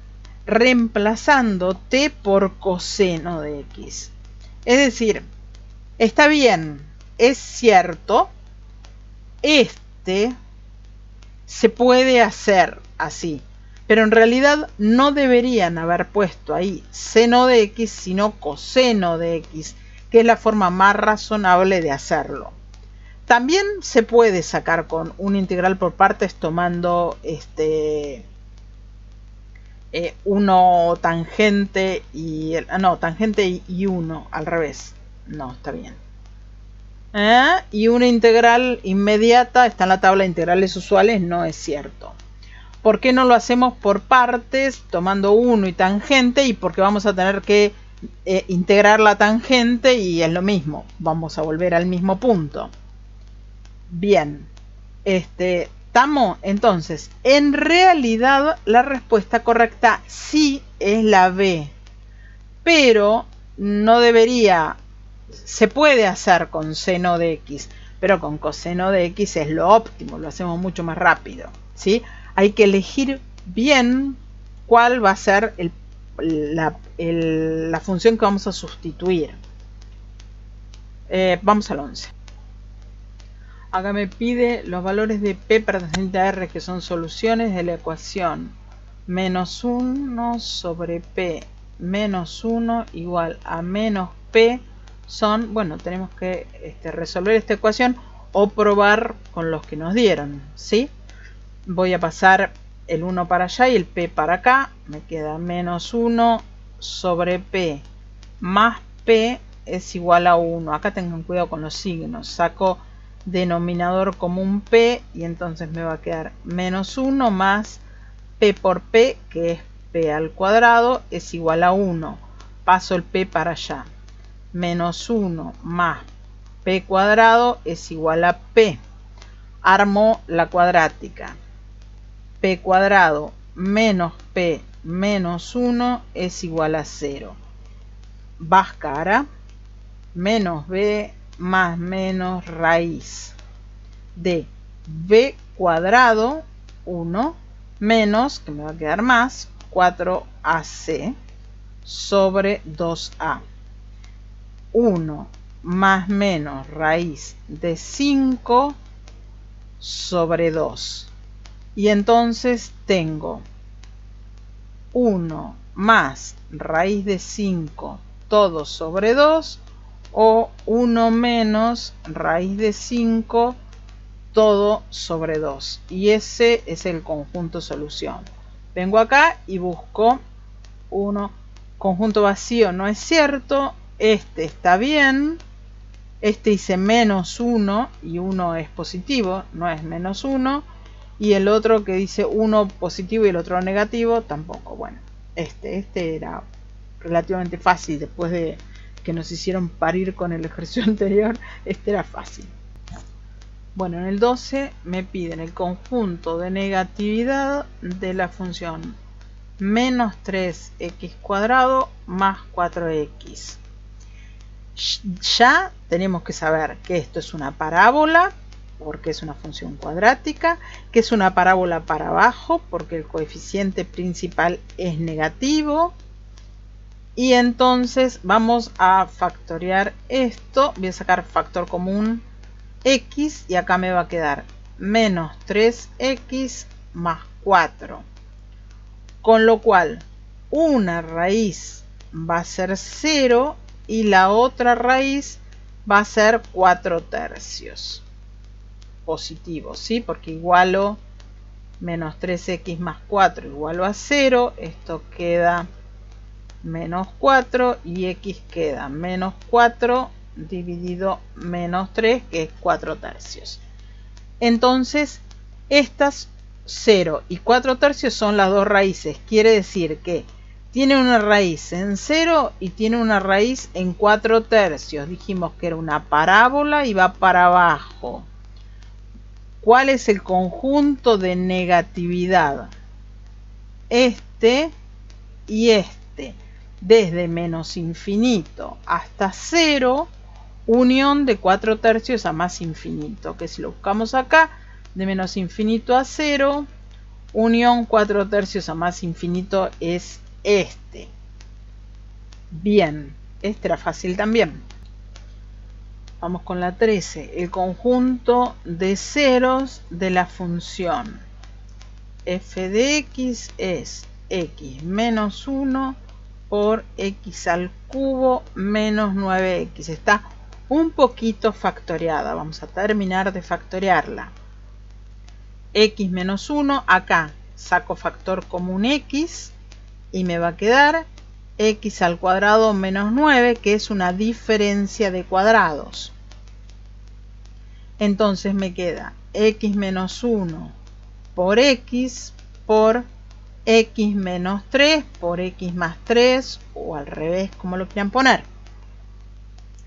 reemplazando t por coseno de x. Es decir, está bien, es cierto, este se puede hacer así, pero en realidad no deberían haber puesto ahí seno de x, sino coseno de x, que es la forma más razonable de hacerlo. También se puede sacar con un integral por partes tomando 1 tangente y tangente y 1 al revés. No, está bien. Y una integral inmediata está en la tabla de integrales usuales, no es cierto. ¿Por qué no lo hacemos por partes, tomando 1 y tangente? Y porque vamos a tener que integrar la tangente y es lo mismo. Vamos a volver al mismo punto. Bien. ¿Estamos? Entonces, en realidad la respuesta correcta sí es la B. Pero no debería... Se puede hacer con seno de x, pero con coseno de x es lo óptimo, lo hacemos mucho más rápido, ¿sí? Hay que elegir bien cuál va a ser la función que vamos a sustituir. Vamos al 11. Acá me pide los valores de p perteneciente a r, que son soluciones de la ecuación menos 1 sobre p menos 1 igual a menos p. Son, bueno, tenemos que resolver esta ecuación o probar con los que nos dieron, ¿sí? Voy a pasar el 1 para allá y el p para acá. Me queda menos 1 sobre p más p es igual a 1. Acá tengan cuidado con los signos. Saco denominador común p y entonces me va a quedar menos 1 más p por p, que es p al cuadrado, es igual a 1. Paso el p para allá. Menos 1 más p cuadrado es igual a p. Armo la cuadrática. P cuadrado menos p menos 1 es igual a 0. Báscara. Menos b más menos raíz de b cuadrado 1 menos, que me va a quedar más, 4ac sobre 2a. 1 más menos raíz de 5 sobre 2. Y entonces tengo 1 más raíz de 5 todo sobre 2 o 1 menos raíz de 5 todo sobre 2. Y ese es el conjunto solución. Vengo acá y busco uno. Conjunto vacío no es cierto. Este está bien. Este dice menos 1 y 1 es positivo, no es menos 1. Y el otro que dice 1 positivo y el otro negativo, tampoco. Bueno, este era relativamente fácil después de que nos hicieron parir con el ejercicio anterior. Este era fácil. Bueno, en el 12 me piden el conjunto de negatividad de la función menos 3x cuadrado más 4x. Ya tenemos que saber que esto es una parábola, porque es una función cuadrática, que es una parábola para abajo, porque el coeficiente principal es negativo. Y entonces vamos a factorear esto. Voy a sacar factor común x y acá me va a quedar menos 3x más 4. Con lo cual una raíz va a ser 0 y la otra raíz va a ser 4 tercios. Positivo, ¿sí? Porque igualo menos 3x más 4 igualo a 0. Esto queda menos 4 y x queda menos 4 dividido menos 3, que es 4 tercios. Entonces, estas 0 y 4 tercios son las dos raíces. Quiere decir que tiene una raíz en 0 y tiene una raíz en 4 tercios. Dijimos que era una parábola y va para abajo. ¿Cuál es el conjunto de negatividad? Este y este. Desde menos infinito hasta 0, unión de 4 tercios a más infinito, que si lo buscamos acá, de menos infinito a 0, unión 4 tercios a más infinito es este. Bien, este era fácil también. Vamos con la 13, el conjunto de ceros de la función f de x es x menos 1 por x al cubo menos 9x. Está un poquito factoreada. Vamos a terminar de factorearla. X menos 1, acá saco factor común x y me va a quedar x al cuadrado menos 9, que es una diferencia de cuadrados. Entonces me queda x menos 1 por x por x menos 3 por x más 3, o al revés, como lo quieran poner.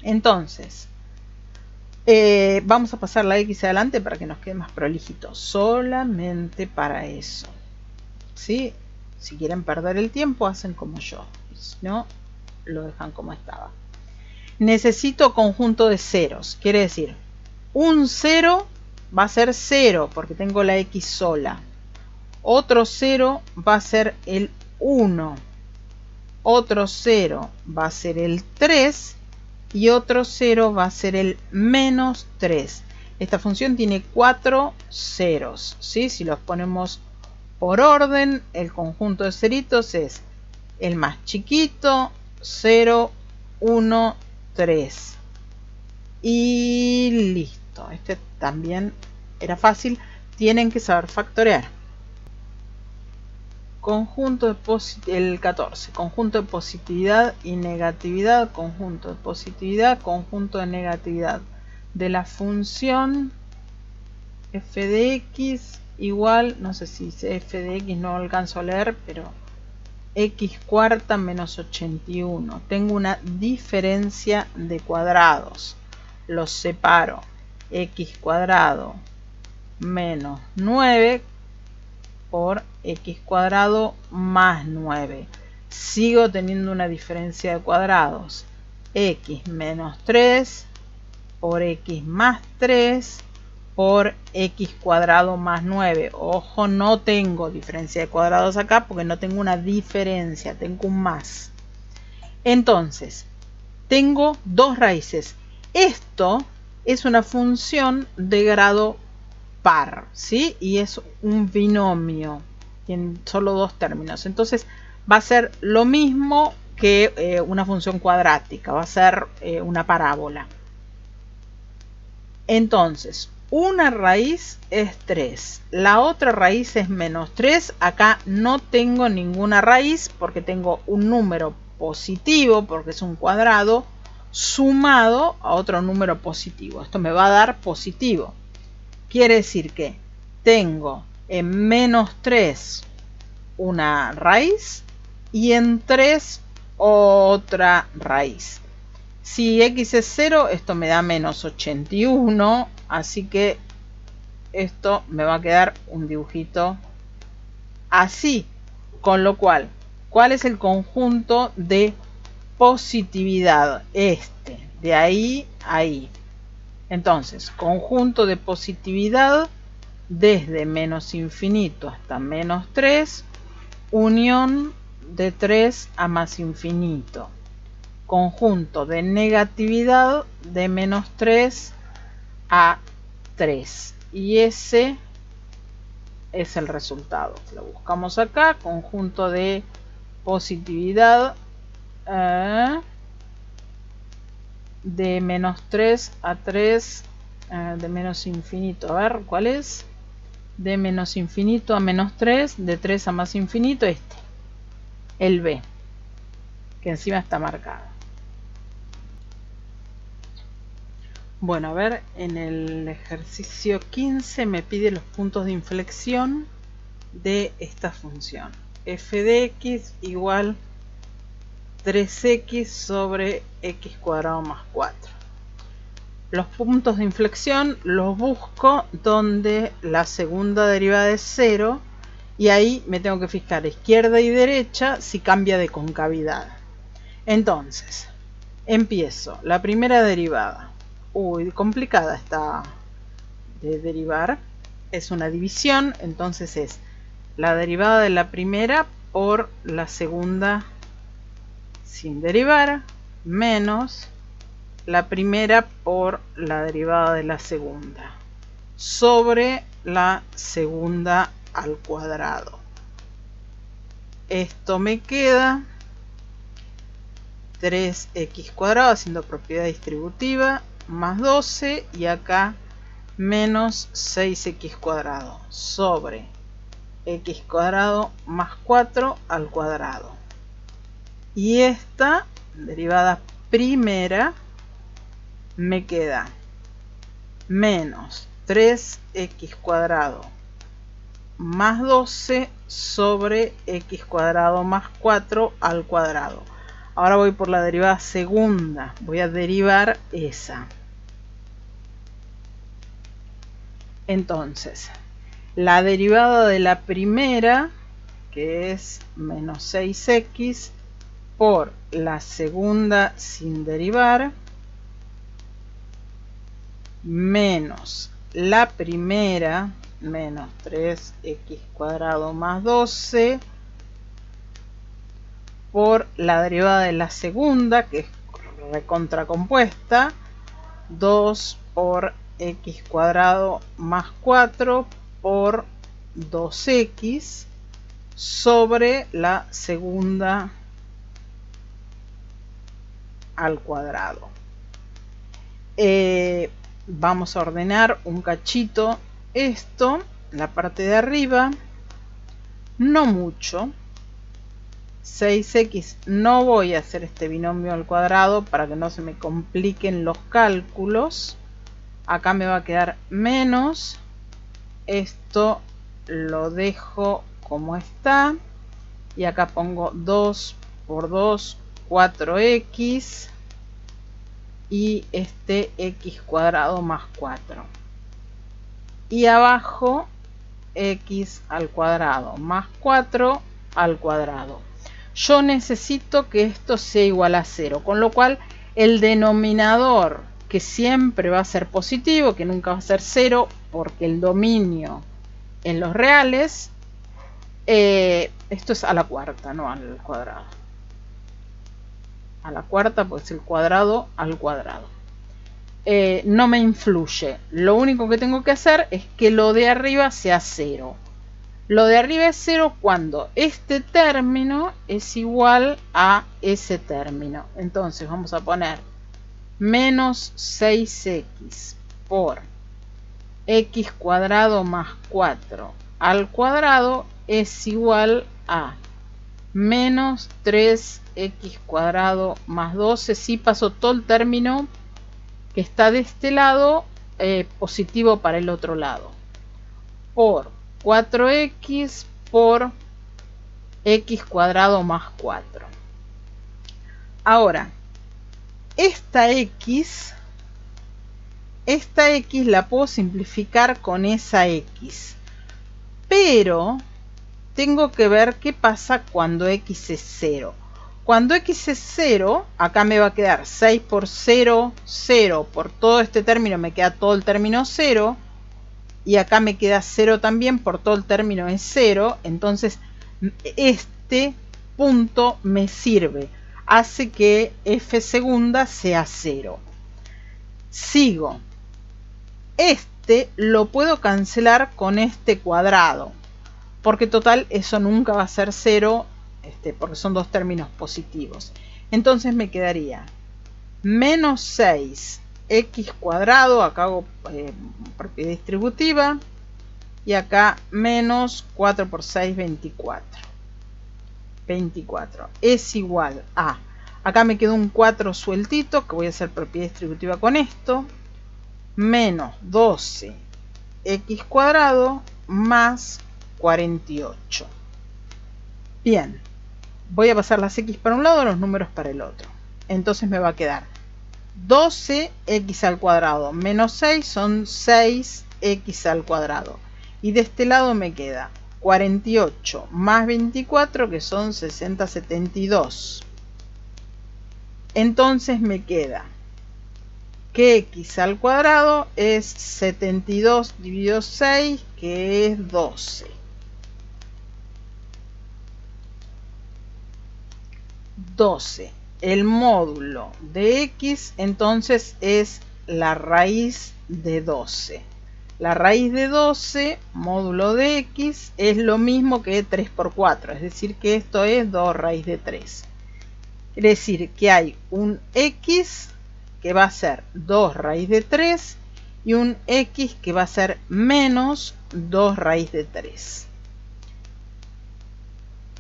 Entonces, vamos a pasar la x adelante para que nos quede más prolijito, solamente para eso. ¿Sí? Si quieren perder el tiempo, hacen como yo, si no, lo dejan como estaba. Necesito conjunto de ceros, quiere decir, un 0 va a ser 0 porque tengo la x sola. Otro 0 va a ser el 1, otro 0 va a ser el 3 y otro 0 va a ser el menos 3. Esta función tiene 4 ceros, ¿sí? Si los ponemos por orden, el conjunto de ceritos es el más chiquito, 0, 1, 3. Y listo. Este también era fácil. Tienen que saber factorear. Conjunto de el 14, conjunto de positividad y negatividad, conjunto de positividad, conjunto de negatividad de la función f de x igual, no sé si f de x no alcanzo a leer, pero x cuarta menos 81. Tengo una diferencia de cuadrados, los separo, x cuadrado menos 9 por x cuadrado más 9. Sigo teniendo una diferencia de cuadrados. X menos 3 por x más 3 por x cuadrado más 9. Ojo, no tengo diferencia de cuadrados acá porque no tengo una diferencia, tengo un más. Entonces, tengo dos raíces. Esto es una función de grado par, ¿sí? Y es un binomio, tiene solo dos términos. Entonces va a ser lo mismo que una función cuadrática, va a ser una parábola. Entonces, una raíz es 3, la otra raíz es menos 3. Acá no tengo ninguna raíz porque tengo un número positivo, porque es un cuadrado, sumado a otro número positivo. Esto me va a dar positivo. Quiere decir que tengo en menos 3 una raíz y en 3 otra raíz. Si x es 0, esto me da menos 81, así que esto me va a quedar un dibujito así. Con lo cual, ¿cuál es el conjunto de positividad? Este, de ahí a ahí. Entonces, conjunto de positividad desde menos infinito hasta menos 3, unión de 3 a más infinito. Conjunto de negatividad de menos 3 a 3. Y ese es el resultado. Lo buscamos acá, conjunto de positividad de menos 3 a 3, de menos infinito. A ver, ¿cuál es? De menos infinito a menos 3, de 3 a más infinito, este. El B, que encima está marcado. Bueno, a ver, en el ejercicio 15 me pide los puntos de inflexión de esta función. F de x igual 3x sobre x cuadrado más 4. Los puntos de inflexión los busco donde la segunda derivada es 0 y ahí me tengo que fijar izquierda y derecha si cambia de concavidad. Entonces, empiezo. La primera derivada. Uy, complicada está de derivar. Es una división, entonces es la derivada de la primera por la segunda sin derivar, menos la primera por la derivada de la segunda, sobre la segunda al cuadrado. Esto me queda 3x cuadrado, haciendo propiedad distributiva, más 12, y acá menos 6x cuadrado, sobre x cuadrado más 4 al cuadrado. Y esta derivada primera me queda menos 3x cuadrado más 12 sobre x cuadrado más 4 al cuadrado. Ahora voy por la derivada segunda, voy a derivar esa. Entonces, la derivada de la primera, que es menos 6x, por la segunda sin derivar, menos la primera, menos 3x cuadrado más 12, por la derivada de la segunda, que es recontracompuesta, 2 por x cuadrado más 4 por 2x sobre la segunda al cuadrado. Vamos a ordenar un cachito esto, la parte de arriba, no mucho. 6x, no voy a hacer este binomio al cuadrado para que no se me compliquen los cálculos. Acá me va a quedar menos, esto lo dejo como está, y acá pongo 2 por 2, 4x, y este x cuadrado más 4. Y abajo x al cuadrado más 4 al cuadrado. Yo necesito que esto sea igual a 0, con lo cual el denominador, que siempre va a ser positivo, que nunca va a ser 0, porque el dominio en los reales, esto es a la cuarta, no al cuadrado. A la cuarta, pues el cuadrado al cuadrado. No me influye. Lo único que tengo que hacer es que lo de arriba sea 0. Lo de arriba es 0 cuando este término es igual a ese término. Entonces vamos a poner menos 6x por x cuadrado más 4 al cuadrado es igual a menos 3x cuadrado más 12. Si paso todo el término que está de este lado positivo para el otro lado, por 4x por x cuadrado más 4. Ahora, esta x la puedo simplificar con esa x, pero tengo que ver qué pasa cuando x es 0. Cuando x es 0, acá me va a quedar 6 por 0, 0. Por todo este término me queda todo el término 0. Y acá me queda 0 también, por todo el término es 0. Entonces, este punto me sirve. Hace que f segunda sea 0. Sigo. Este lo puedo cancelar con este cuadrado. Porque total, eso nunca va a ser 0. Porque son dos términos positivos. Entonces me quedaría menos 6x cuadrado, acá hago propiedad distributiva, y acá menos 4 por 6, 24. 24 es igual a, acá me quedó un 4 sueltito, que voy a hacer propiedad distributiva con esto, menos 12x cuadrado más 48. Bien. Voy a pasar las x para un lado, los números para el otro. Entonces me va a quedar 12x al cuadrado menos 6 son 6x al cuadrado. Y de este lado me queda 48 más 24, que son 60, 72. Entonces me queda que x al cuadrado es 72 dividido 6, que es 12. 12. El módulo de x entonces es la raíz de 12. La raíz de 12 módulo de x es lo mismo que 3 por 4, es decir que esto es 2 raíz de 3. Quiere decir que hay un x que va a ser 2 raíz de 3 y un x que va a ser menos 2 raíz de 3.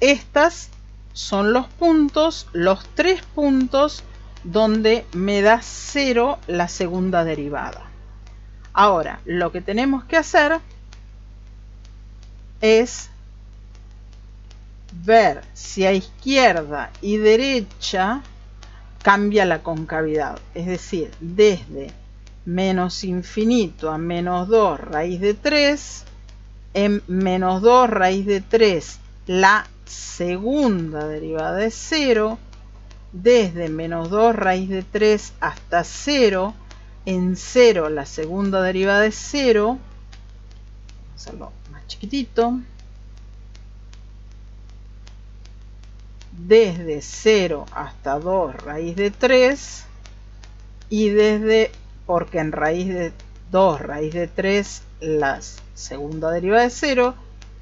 Estas son los puntos, los 3 puntos donde me da 0 la segunda derivada. Ahora, lo que tenemos que hacer es ver si a izquierda y derecha cambia la concavidad. Es decir, desde menos infinito a menos 2 raíz de 3, en menos 2 raíz de 3 la segunda derivada de 0, desde menos 2 raíz de 3 hasta 0, en 0 la segunda derivada de 0, vamos a hacerlo más chiquitito, desde 0 hasta 2 raíz de 3, y desde, porque en raíz de 2 raíz de 3 la segunda derivada de 0,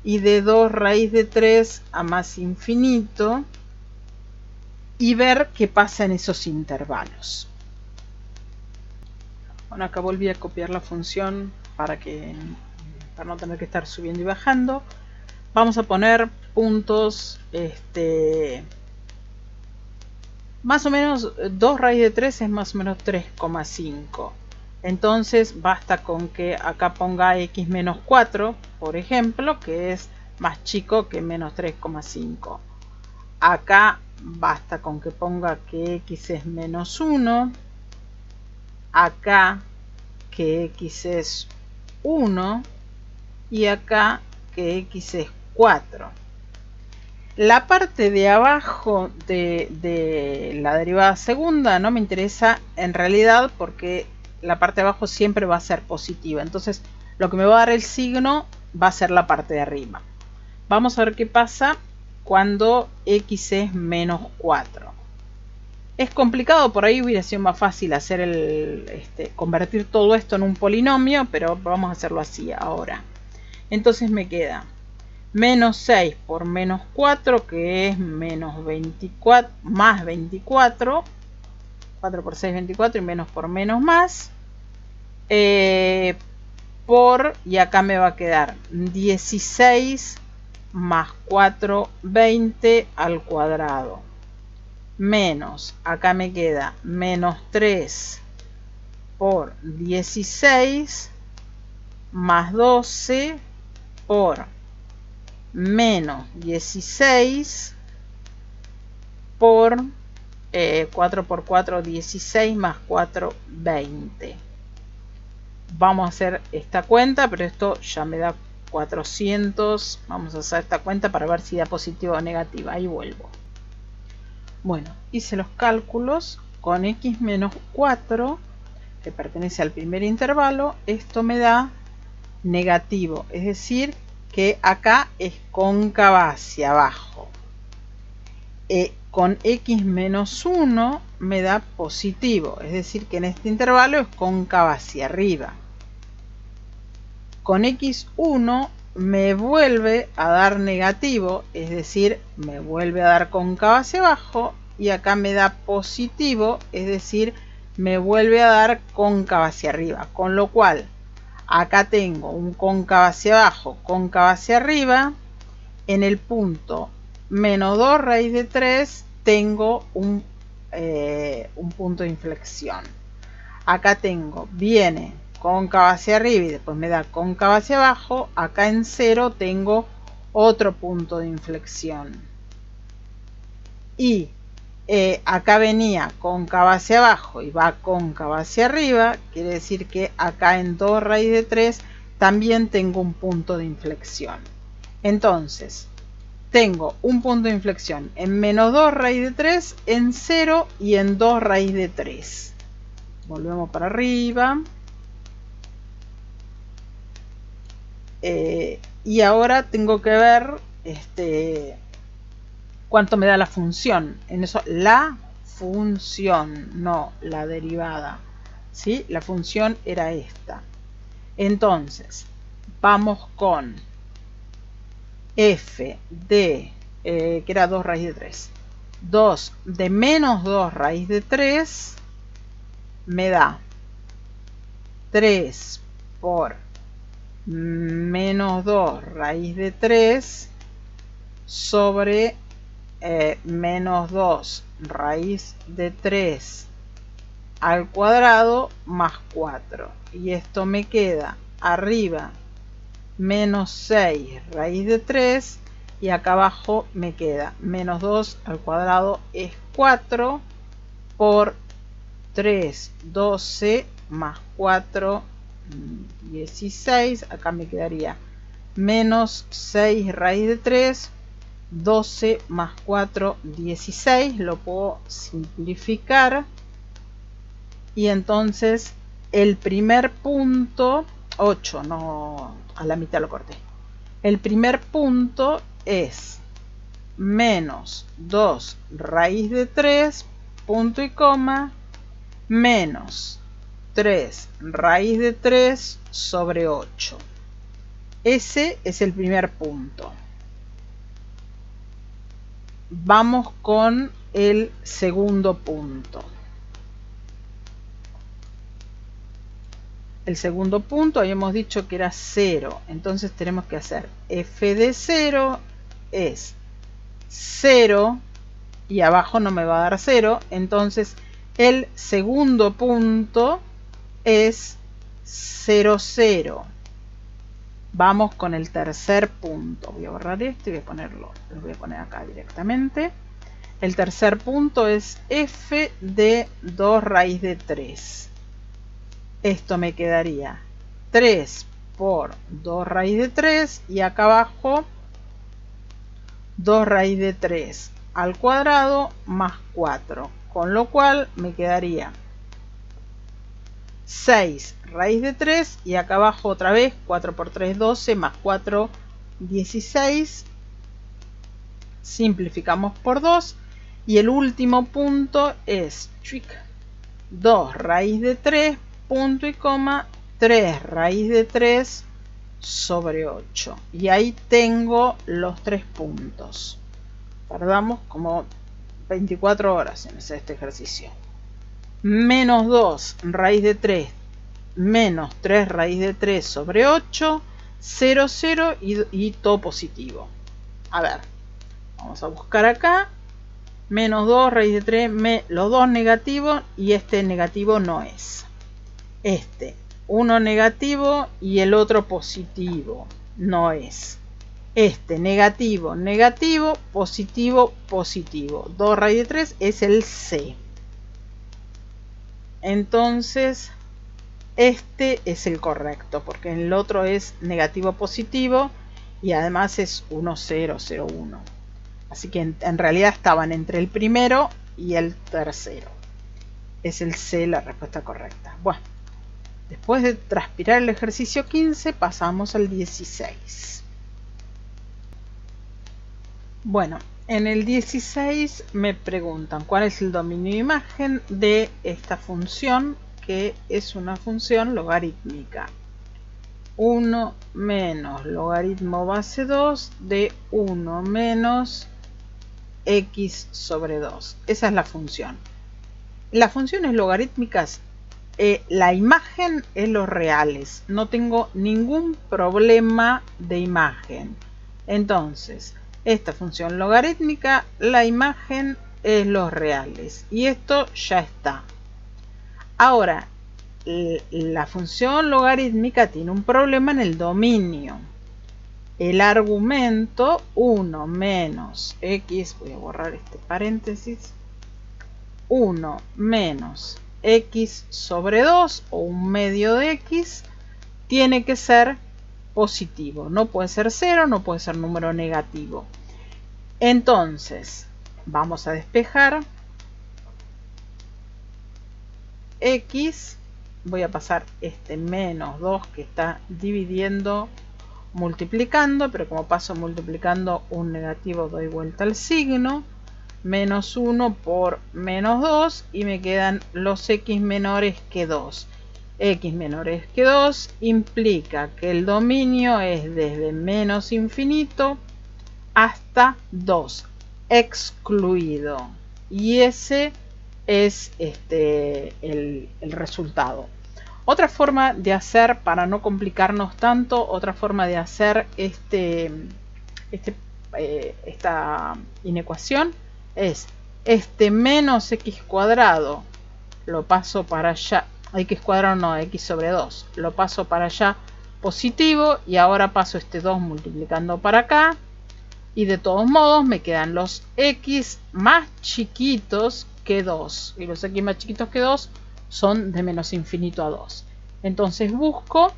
y de 2 raíz de 3 a más infinito, y ver qué pasa en esos intervalos. Bueno, acá volví a copiar la función para no tener que estar subiendo y bajando. Vamos a poner puntos, más o menos 2 raíz de 3 es más o menos 3,5. Entonces basta con que acá ponga x menos 4, por ejemplo, que es más chico que menos 3,5. Acá basta con que ponga que x es menos 1. Acá que x es 1. Y acá que x es 4. La parte de abajo de la derivada segunda no me interesa en realidad, porque la parte de abajo siempre va a ser positiva. Entonces lo que me va a dar el signo va a ser la parte de arriba. Vamos a ver qué pasa cuando x es menos 4. Es complicado, por ahí hubiera sido más fácil hacer convertir todo esto en un polinomio, pero vamos a hacerlo así ahora. Entonces me queda menos 6 por menos 4, que es menos 24, más 24. 4 por 6, 24, y menos por menos más. Y acá me va a quedar 16 más 4, 20 al cuadrado. Menos, acá me queda menos 3 por 16 más 12 por menos 16 por 4 por 4, 16 más 4, 20. Vamos a hacer esta cuenta, pero esto ya me da 400. Vamos a hacer esta cuenta para ver si da positiva o negativa. Ahí vuelvo. Bueno, hice los cálculos con x menos 4, que pertenece al primer intervalo. Esto me da negativo, es decir, que acá es cóncava hacia abajo. Con x menos 1 me da positivo, es decir, que en este intervalo es cóncava hacia arriba. Con x1 me vuelve a dar negativo, es decir, me vuelve a dar cóncava hacia abajo, y acá me da positivo, es decir, me vuelve a dar cóncava hacia arriba, con lo cual acá tengo un cóncava hacia abajo, cóncava hacia arriba. En el punto menos 2 raíz de 3 tengo un punto de inflexión. Acá tengo, viene cóncava hacia arriba y después me da cóncava hacia abajo. Acá en 0 tengo otro punto de inflexión. Y acá venía cóncava hacia abajo y va cóncava hacia arriba. Quiere decir que acá en 2 raíz de 3 también tengo un punto de inflexión. Entonces, tengo un punto de inflexión en menos 2 raíz de 3, en 0 y en 2 raíz de 3. Volvemos para arriba. Y ahora tengo que ver cuánto me da la función. En eso, la función, no la derivada. ¿Sí? La función era esta. Entonces, vamos con f de, que era 2 raíz de 3. 2 de menos 2 raíz de 3 me da 3 por menos 2 raíz de 3 sobre menos 2 raíz de 3 al cuadrado más 4. Y esto me queda arriba menos 6 raíz de 3 y acá abajo me queda menos 2 al cuadrado es 4 por 3, 12 más 4, 16. Acá me quedaría menos 6 raíz de 3, 12 más 4, 16. Lo puedo simplificar. Y entonces el primer punto, 8, no, a la mitad lo corté. El primer punto es menos 2 raíz de 3, punto y coma, menos 3 raíz de 3 sobre 8. Ese es el primer punto. Vamos con el segundo punto. El segundo punto habíamos dicho que era 0. Entonces tenemos que hacer f de 0 es 0 y abajo no me va a dar 0. Entonces el segundo punto es 0, 0. Vamos con el tercer punto. Voy a borrar esto y voy a ponerlo. Lo voy a poner acá directamente. El tercer punto es f de 2 raíz de 3. Esto me quedaría 3 por 2 raíz de 3 y acá abajo 2 raíz de 3 al cuadrado más 4, con lo cual me quedaría 6 raíz de 3 y acá abajo otra vez 4 por 3, 12 más 4, 16. Simplificamos por 2 y el último punto es 2 raíz de 3, punto y coma, 3 raíz de 3 sobre 8. Y ahí tengo los 3 puntos. Tardamos como 24 horas en hacer este ejercicio. Menos 2 raíz de 3 menos 3 raíz de 3 sobre 8, 0, 0 y todo positivo. A ver, vamos a buscar acá. Menos 2 raíz de 3, los dos negativos y este negativo no es. Uno negativo y el otro positivo no es. Negativo, negativo, positivo, positivo. 2 raíz de 3 es el C. Entonces este es el correcto, porque en el otro es negativo positivo y además es 1, 0, 0, 1. Así que en realidad estaban entre el primero y el tercero. Es el C la respuesta correcta. Bueno, después de transpirar el ejercicio 15, pasamos al 16. Bueno, en el 16 me preguntan cuál es el dominio de imagen de esta función, que es una función logarítmica. 1 menos logaritmo base 2 de 1 menos x sobre 2. Esa es la función. Las funciones logarítmicas, la imagen es los reales. No tengo ningún problema de imagen. Entonces, esta función logarítmica, la imagen es los reales. Y esto ya está. Ahora, la función logarítmica tiene un problema en el dominio. El argumento 1 menos x, voy a borrar este paréntesis, 1 menos x sobre 2 o un medio de x tiene que ser positivo. No puede ser 0, no puede ser número negativo. Entonces, vamos a despejar x. Voy a pasar este menos 2 que está dividiendo multiplicando, pero como paso multiplicando un negativo doy vuelta al signo. Menos 1 por menos 2 y me quedan los x menores que 2. X menores que 2 implica que el dominio es desde menos infinito hasta 2, excluido. Y ese es el resultado. Otra forma de hacer, para no complicarnos tanto, otra forma de hacer esta inecuación es este menos x cuadrado, lo paso para allá, x cuadrado no, x sobre 2, lo paso para allá positivo y ahora paso este 2 multiplicando para acá y de todos modos me quedan los x más chiquitos que 2 y los x más chiquitos que 2 son de menos infinito a 2. Entonces busco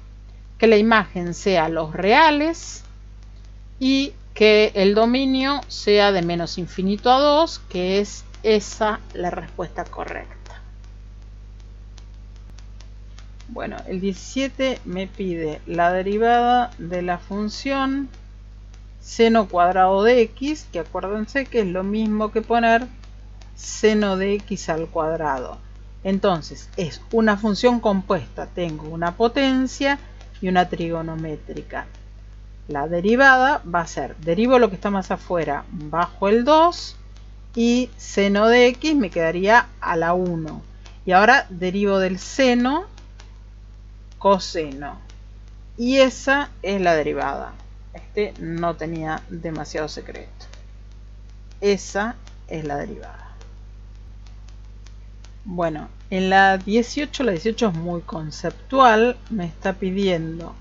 que la imagen sea los reales y que el dominio sea de menos infinito a 2, que es esa la respuesta correcta. Bueno, el 17 me pide la derivada de la función seno cuadrado de x, que acuérdense que es lo mismo que poner seno de x al cuadrado. Entonces es una función compuesta, tengo una potencia y una trigonométrica. La derivada va a ser, derivo lo que está más afuera bajo el 2 y seno de x me quedaría a la 1. Y ahora derivo del seno coseno. Y esa es la derivada. Este no tenía demasiado secreto. Esa es la derivada. Bueno, en la 18 es muy conceptual. Me está pidiendo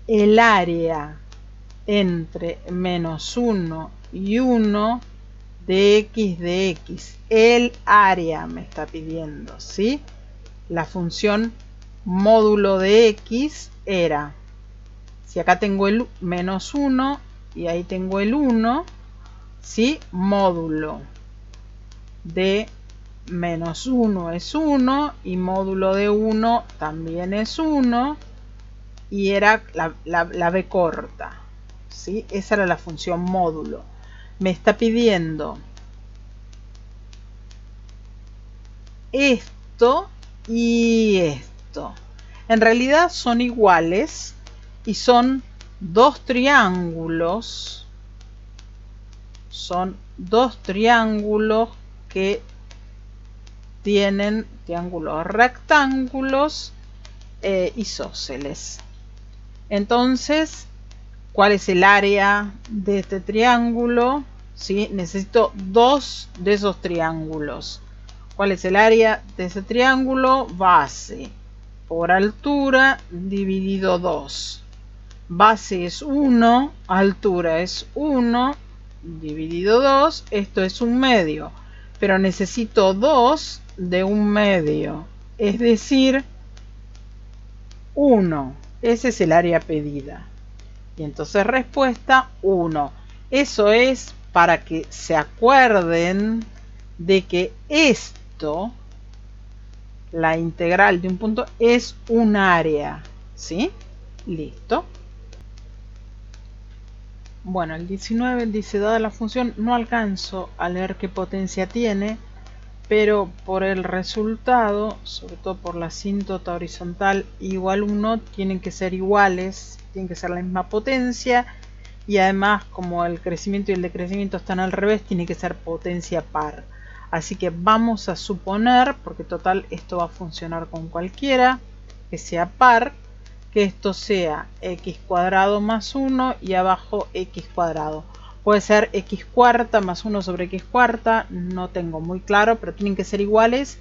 el área entre menos 1 y 1 de x. El área me está pidiendo, ¿sí? La función módulo de x era, si acá tengo el menos 1 y ahí tengo el 1, ¿sí? Módulo de menos 1 es 1 y módulo de 1 también es 1 y era la b corta, ¿sí? Esa era la función módulo. Me está pidiendo esto y esto. En realidad son iguales y son dos triángulos. Son dos triángulos que tienen triángulos rectángulos isósceles. Entonces, ¿cuál es el área de este triángulo? ¿Sí? Necesito dos de esos triángulos. ¿Cuál es el área de ese triángulo? Base por altura dividido 2. Base es 1, altura es 1, dividido 2. Esto es un medio, pero necesito 2 de un medio. Es decir, 1. Ese es el área pedida. Y entonces respuesta 1. Eso es para que se acuerden de que esto, la integral de un punto, es un área. ¿Sí? Listo. Bueno, el 19 dice, dada la función, no alcanzo a leer qué potencia tiene, pero por el resultado, sobre todo por la asíntota horizontal igual 1, tienen que ser iguales, tienen que ser la misma potencia, y además como el crecimiento y el decrecimiento están al revés, tiene que ser potencia par. Así que vamos a suponer, porque total esto va a funcionar con cualquiera, que sea par, que esto sea x cuadrado más 1 y abajo x cuadrado. Puede ser x cuarta más 1 sobre x cuarta, no tengo muy claro, pero tienen que ser iguales,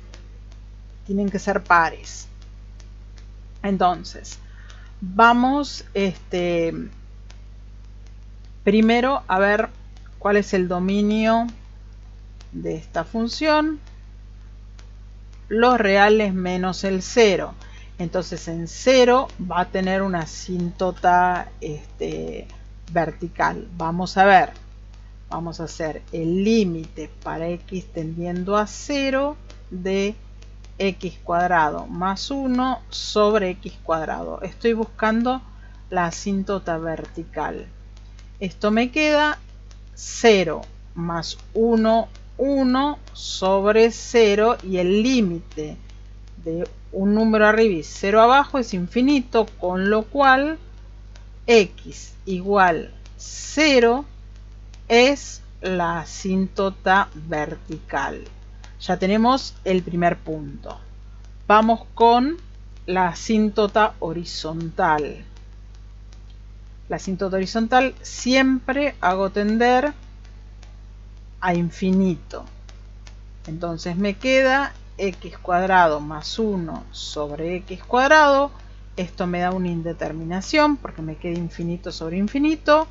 tienen que ser pares. Entonces, vamos primero a ver cuál es el dominio de esta función. Los reales menos el 0. Entonces en 0 va a tener una asíntota vertical. Vamos a ver. Vamos a hacer el límite para x tendiendo a 0 de x cuadrado más 1 sobre x cuadrado. Estoy buscando la asíntota vertical. Esto me queda 0 más 1, 1 sobre 0, y el límite de un número arriba y 0 abajo es infinito, con lo cual x igual 0 es la asíntota vertical. Ya tenemos el primer punto. Vamos con la asíntota horizontal. La asíntota horizontal siempre hago tender a infinito. Entonces me queda x cuadrado más 1 sobre x cuadrado. Esto me da una indeterminación porque me queda infinito sobre infinito.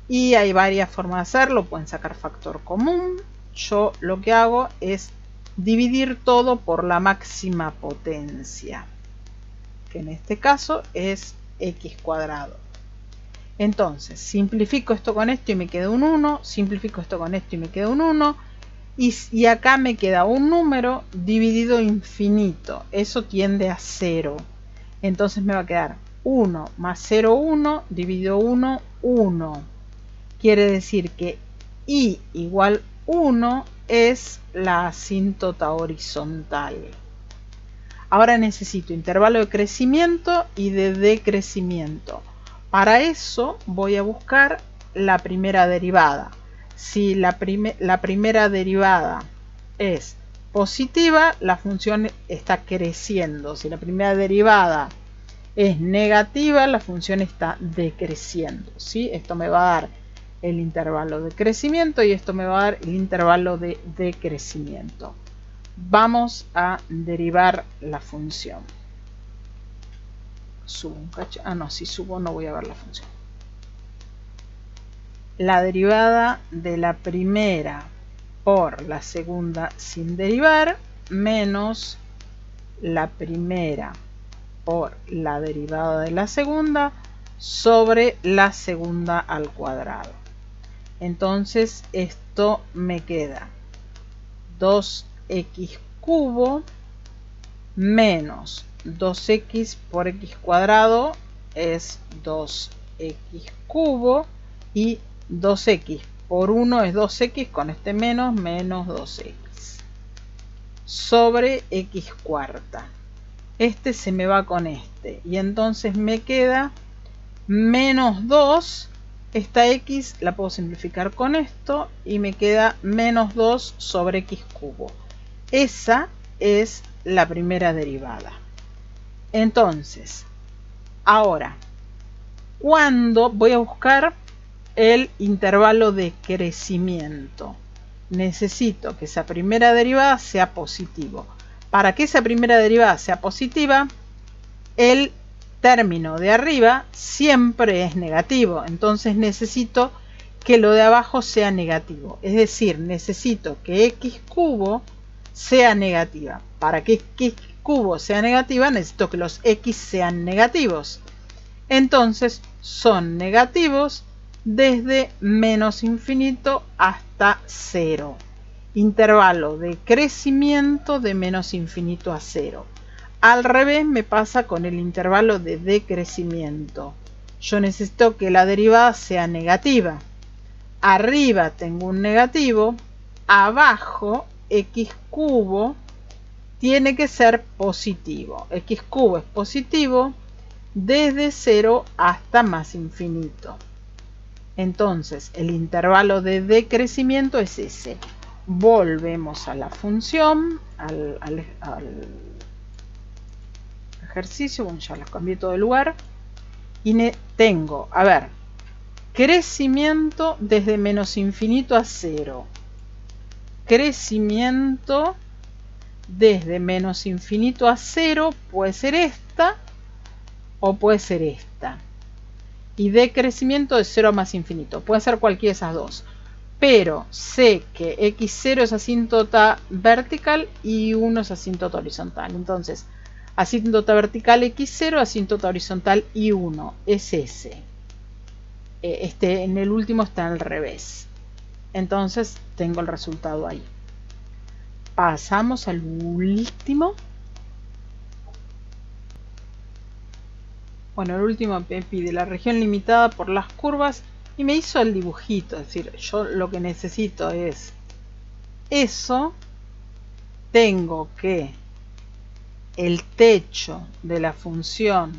Y hay varias formas de hacerlo. Pueden sacar factor común. Yo lo que hago es dividir todo por la máxima potencia, que en este caso es x cuadrado. Entonces simplifico esto con esto y me queda un 1. Simplifico esto con esto y me queda un 1. Y acá me queda un número dividido infinito. Eso tiende a 0. Entonces me va a quedar 1 más 0, 1, dividido 1, 1. Quiere decir que y igual 1 es la asíntota horizontal. Ahora necesito intervalo de crecimiento y de decrecimiento. Para eso voy a buscar la primera derivada. Si la primera derivada es positiva, la función está creciendo. Si la primera derivada es negativa, la función está decreciendo. ¿Sí? Esto me va a dar el intervalo de crecimiento y esto me va a dar el intervalo de decrecimiento. Vamos a derivar la función. Subo un cacho. Ah, no, si subo no voy a ver la función. La derivada de la primera por la segunda sin derivar menos la primera por la derivada de la segunda sobre la segunda al cuadrado. Entonces esto me queda 2x cubo menos 2x por x cuadrado es 2x cubo, y 2x por 1 es 2x, con este menos 2x sobre x cuarta. Este se me va con este y entonces me queda menos 2. Esta x la puedo simplificar con esto y me queda menos 2 sobre x cubo. Esa es la primera derivada. Entonces, ahora, cuando voy a buscar el intervalo de crecimiento, necesito que esa primera derivada sea positivo. Para que esa primera derivada sea positiva, el término de arriba siempre es negativo. Entonces necesito que lo de abajo sea negativo. Es decir, necesito que x cubo sea negativa. Para que x cubo sea negativa, necesito que los x sean negativos. Entonces son negativos desde menos infinito hasta 0. Intervalo de crecimiento de menos infinito a 0. Al revés me pasa con el intervalo de decrecimiento. Yo necesito que la derivada sea negativa. Arriba tengo un negativo, abajo x cubo tiene que ser positivo. X cubo es positivo desde 0 hasta más infinito. Entonces el intervalo de decrecimiento es ese. Volvemos a la función, al ejercicio. Bueno, ya los cambié todo de lugar. Y tengo, a ver, crecimiento desde menos infinito a 0. Crecimiento desde menos infinito a 0 puede ser esta o puede ser esta. Y decrecimiento de 0 a más infinito. Puede ser cualquiera de esas dos. Pero sé que x0 es asíntota vertical y 1 es asíntota horizontal. Entonces, asíntota vertical x0, asíntota horizontal y1 es ese. En el último está al revés. Entonces tengo el resultado ahí. Pasamos al último. Bueno, el último me pide la región limitada por las curvas y me hizo el dibujito. Es decir, yo lo que necesito es eso. Tengo que el techo de la función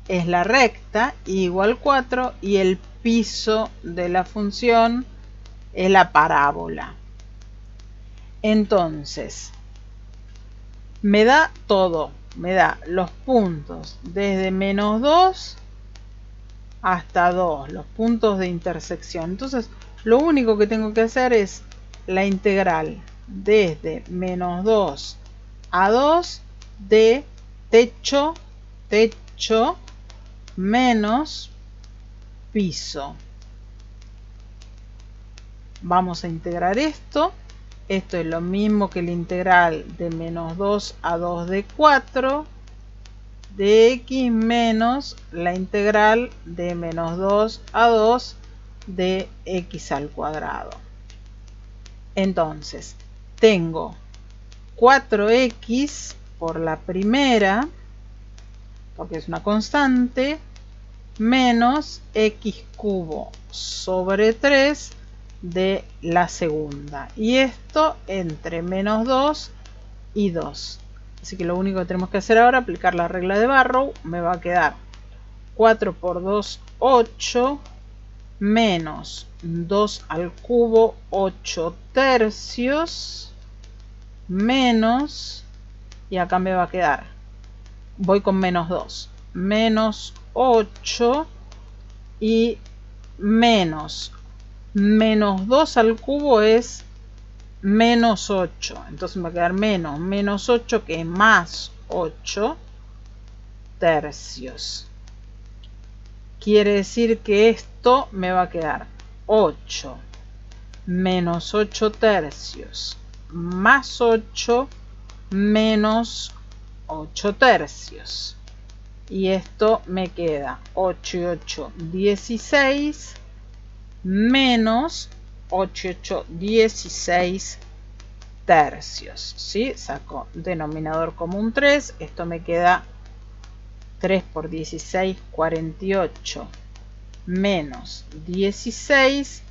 es la recta igual 4 y el piso de la función es la parábola. Entonces, me da todo. Me da los puntos desde menos 2 hasta 2, los puntos de intersección. Entonces, lo único que tengo que hacer es la integral desde menos 2 a 2 de techo menos piso. Vamos a integrar esto. Esto es lo mismo que la integral de menos 2 a 2 de 4 de x menos la integral de menos 2 a 2 de x al cuadrado. Entonces, tengo 4x por la primera, porque es una constante, menos x cubo sobre 3 de la segunda. Y esto entre menos 2 y 2. Así que lo único que tenemos que hacer ahora es aplicar la regla de Barrow. Me va a quedar 4 por 2, 8, menos 2 al cubo, 8 tercios, menos, y acá me va a quedar, voy con menos 2, menos 8 y menos 2 al cubo es menos 8. Entonces me va a quedar menos 8 que es más 8 tercios. Quiere decir que esto me va a quedar 8 menos 8 tercios más 8 menos 8 tercios. Y esto me queda 8 y 8, 16 menos 8 y 8, 16 tercios. ¿Sí? Saco denominador común 3. Esto me queda 3 por 16, 48 menos 16.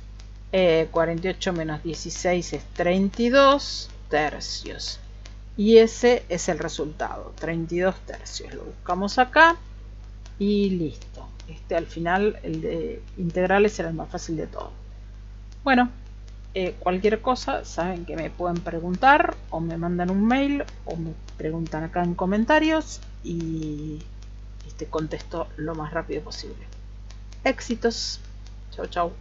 48 menos 16 es 32 tercios. Y ese es el resultado, 32 tercios. Lo buscamos acá y listo. Al final el de integrales será el más fácil de todo. Bueno, cualquier cosa saben que me pueden preguntar o me mandan un mail o me preguntan acá en comentarios y contesto lo más rápido posible. Éxitos. Chau, chau.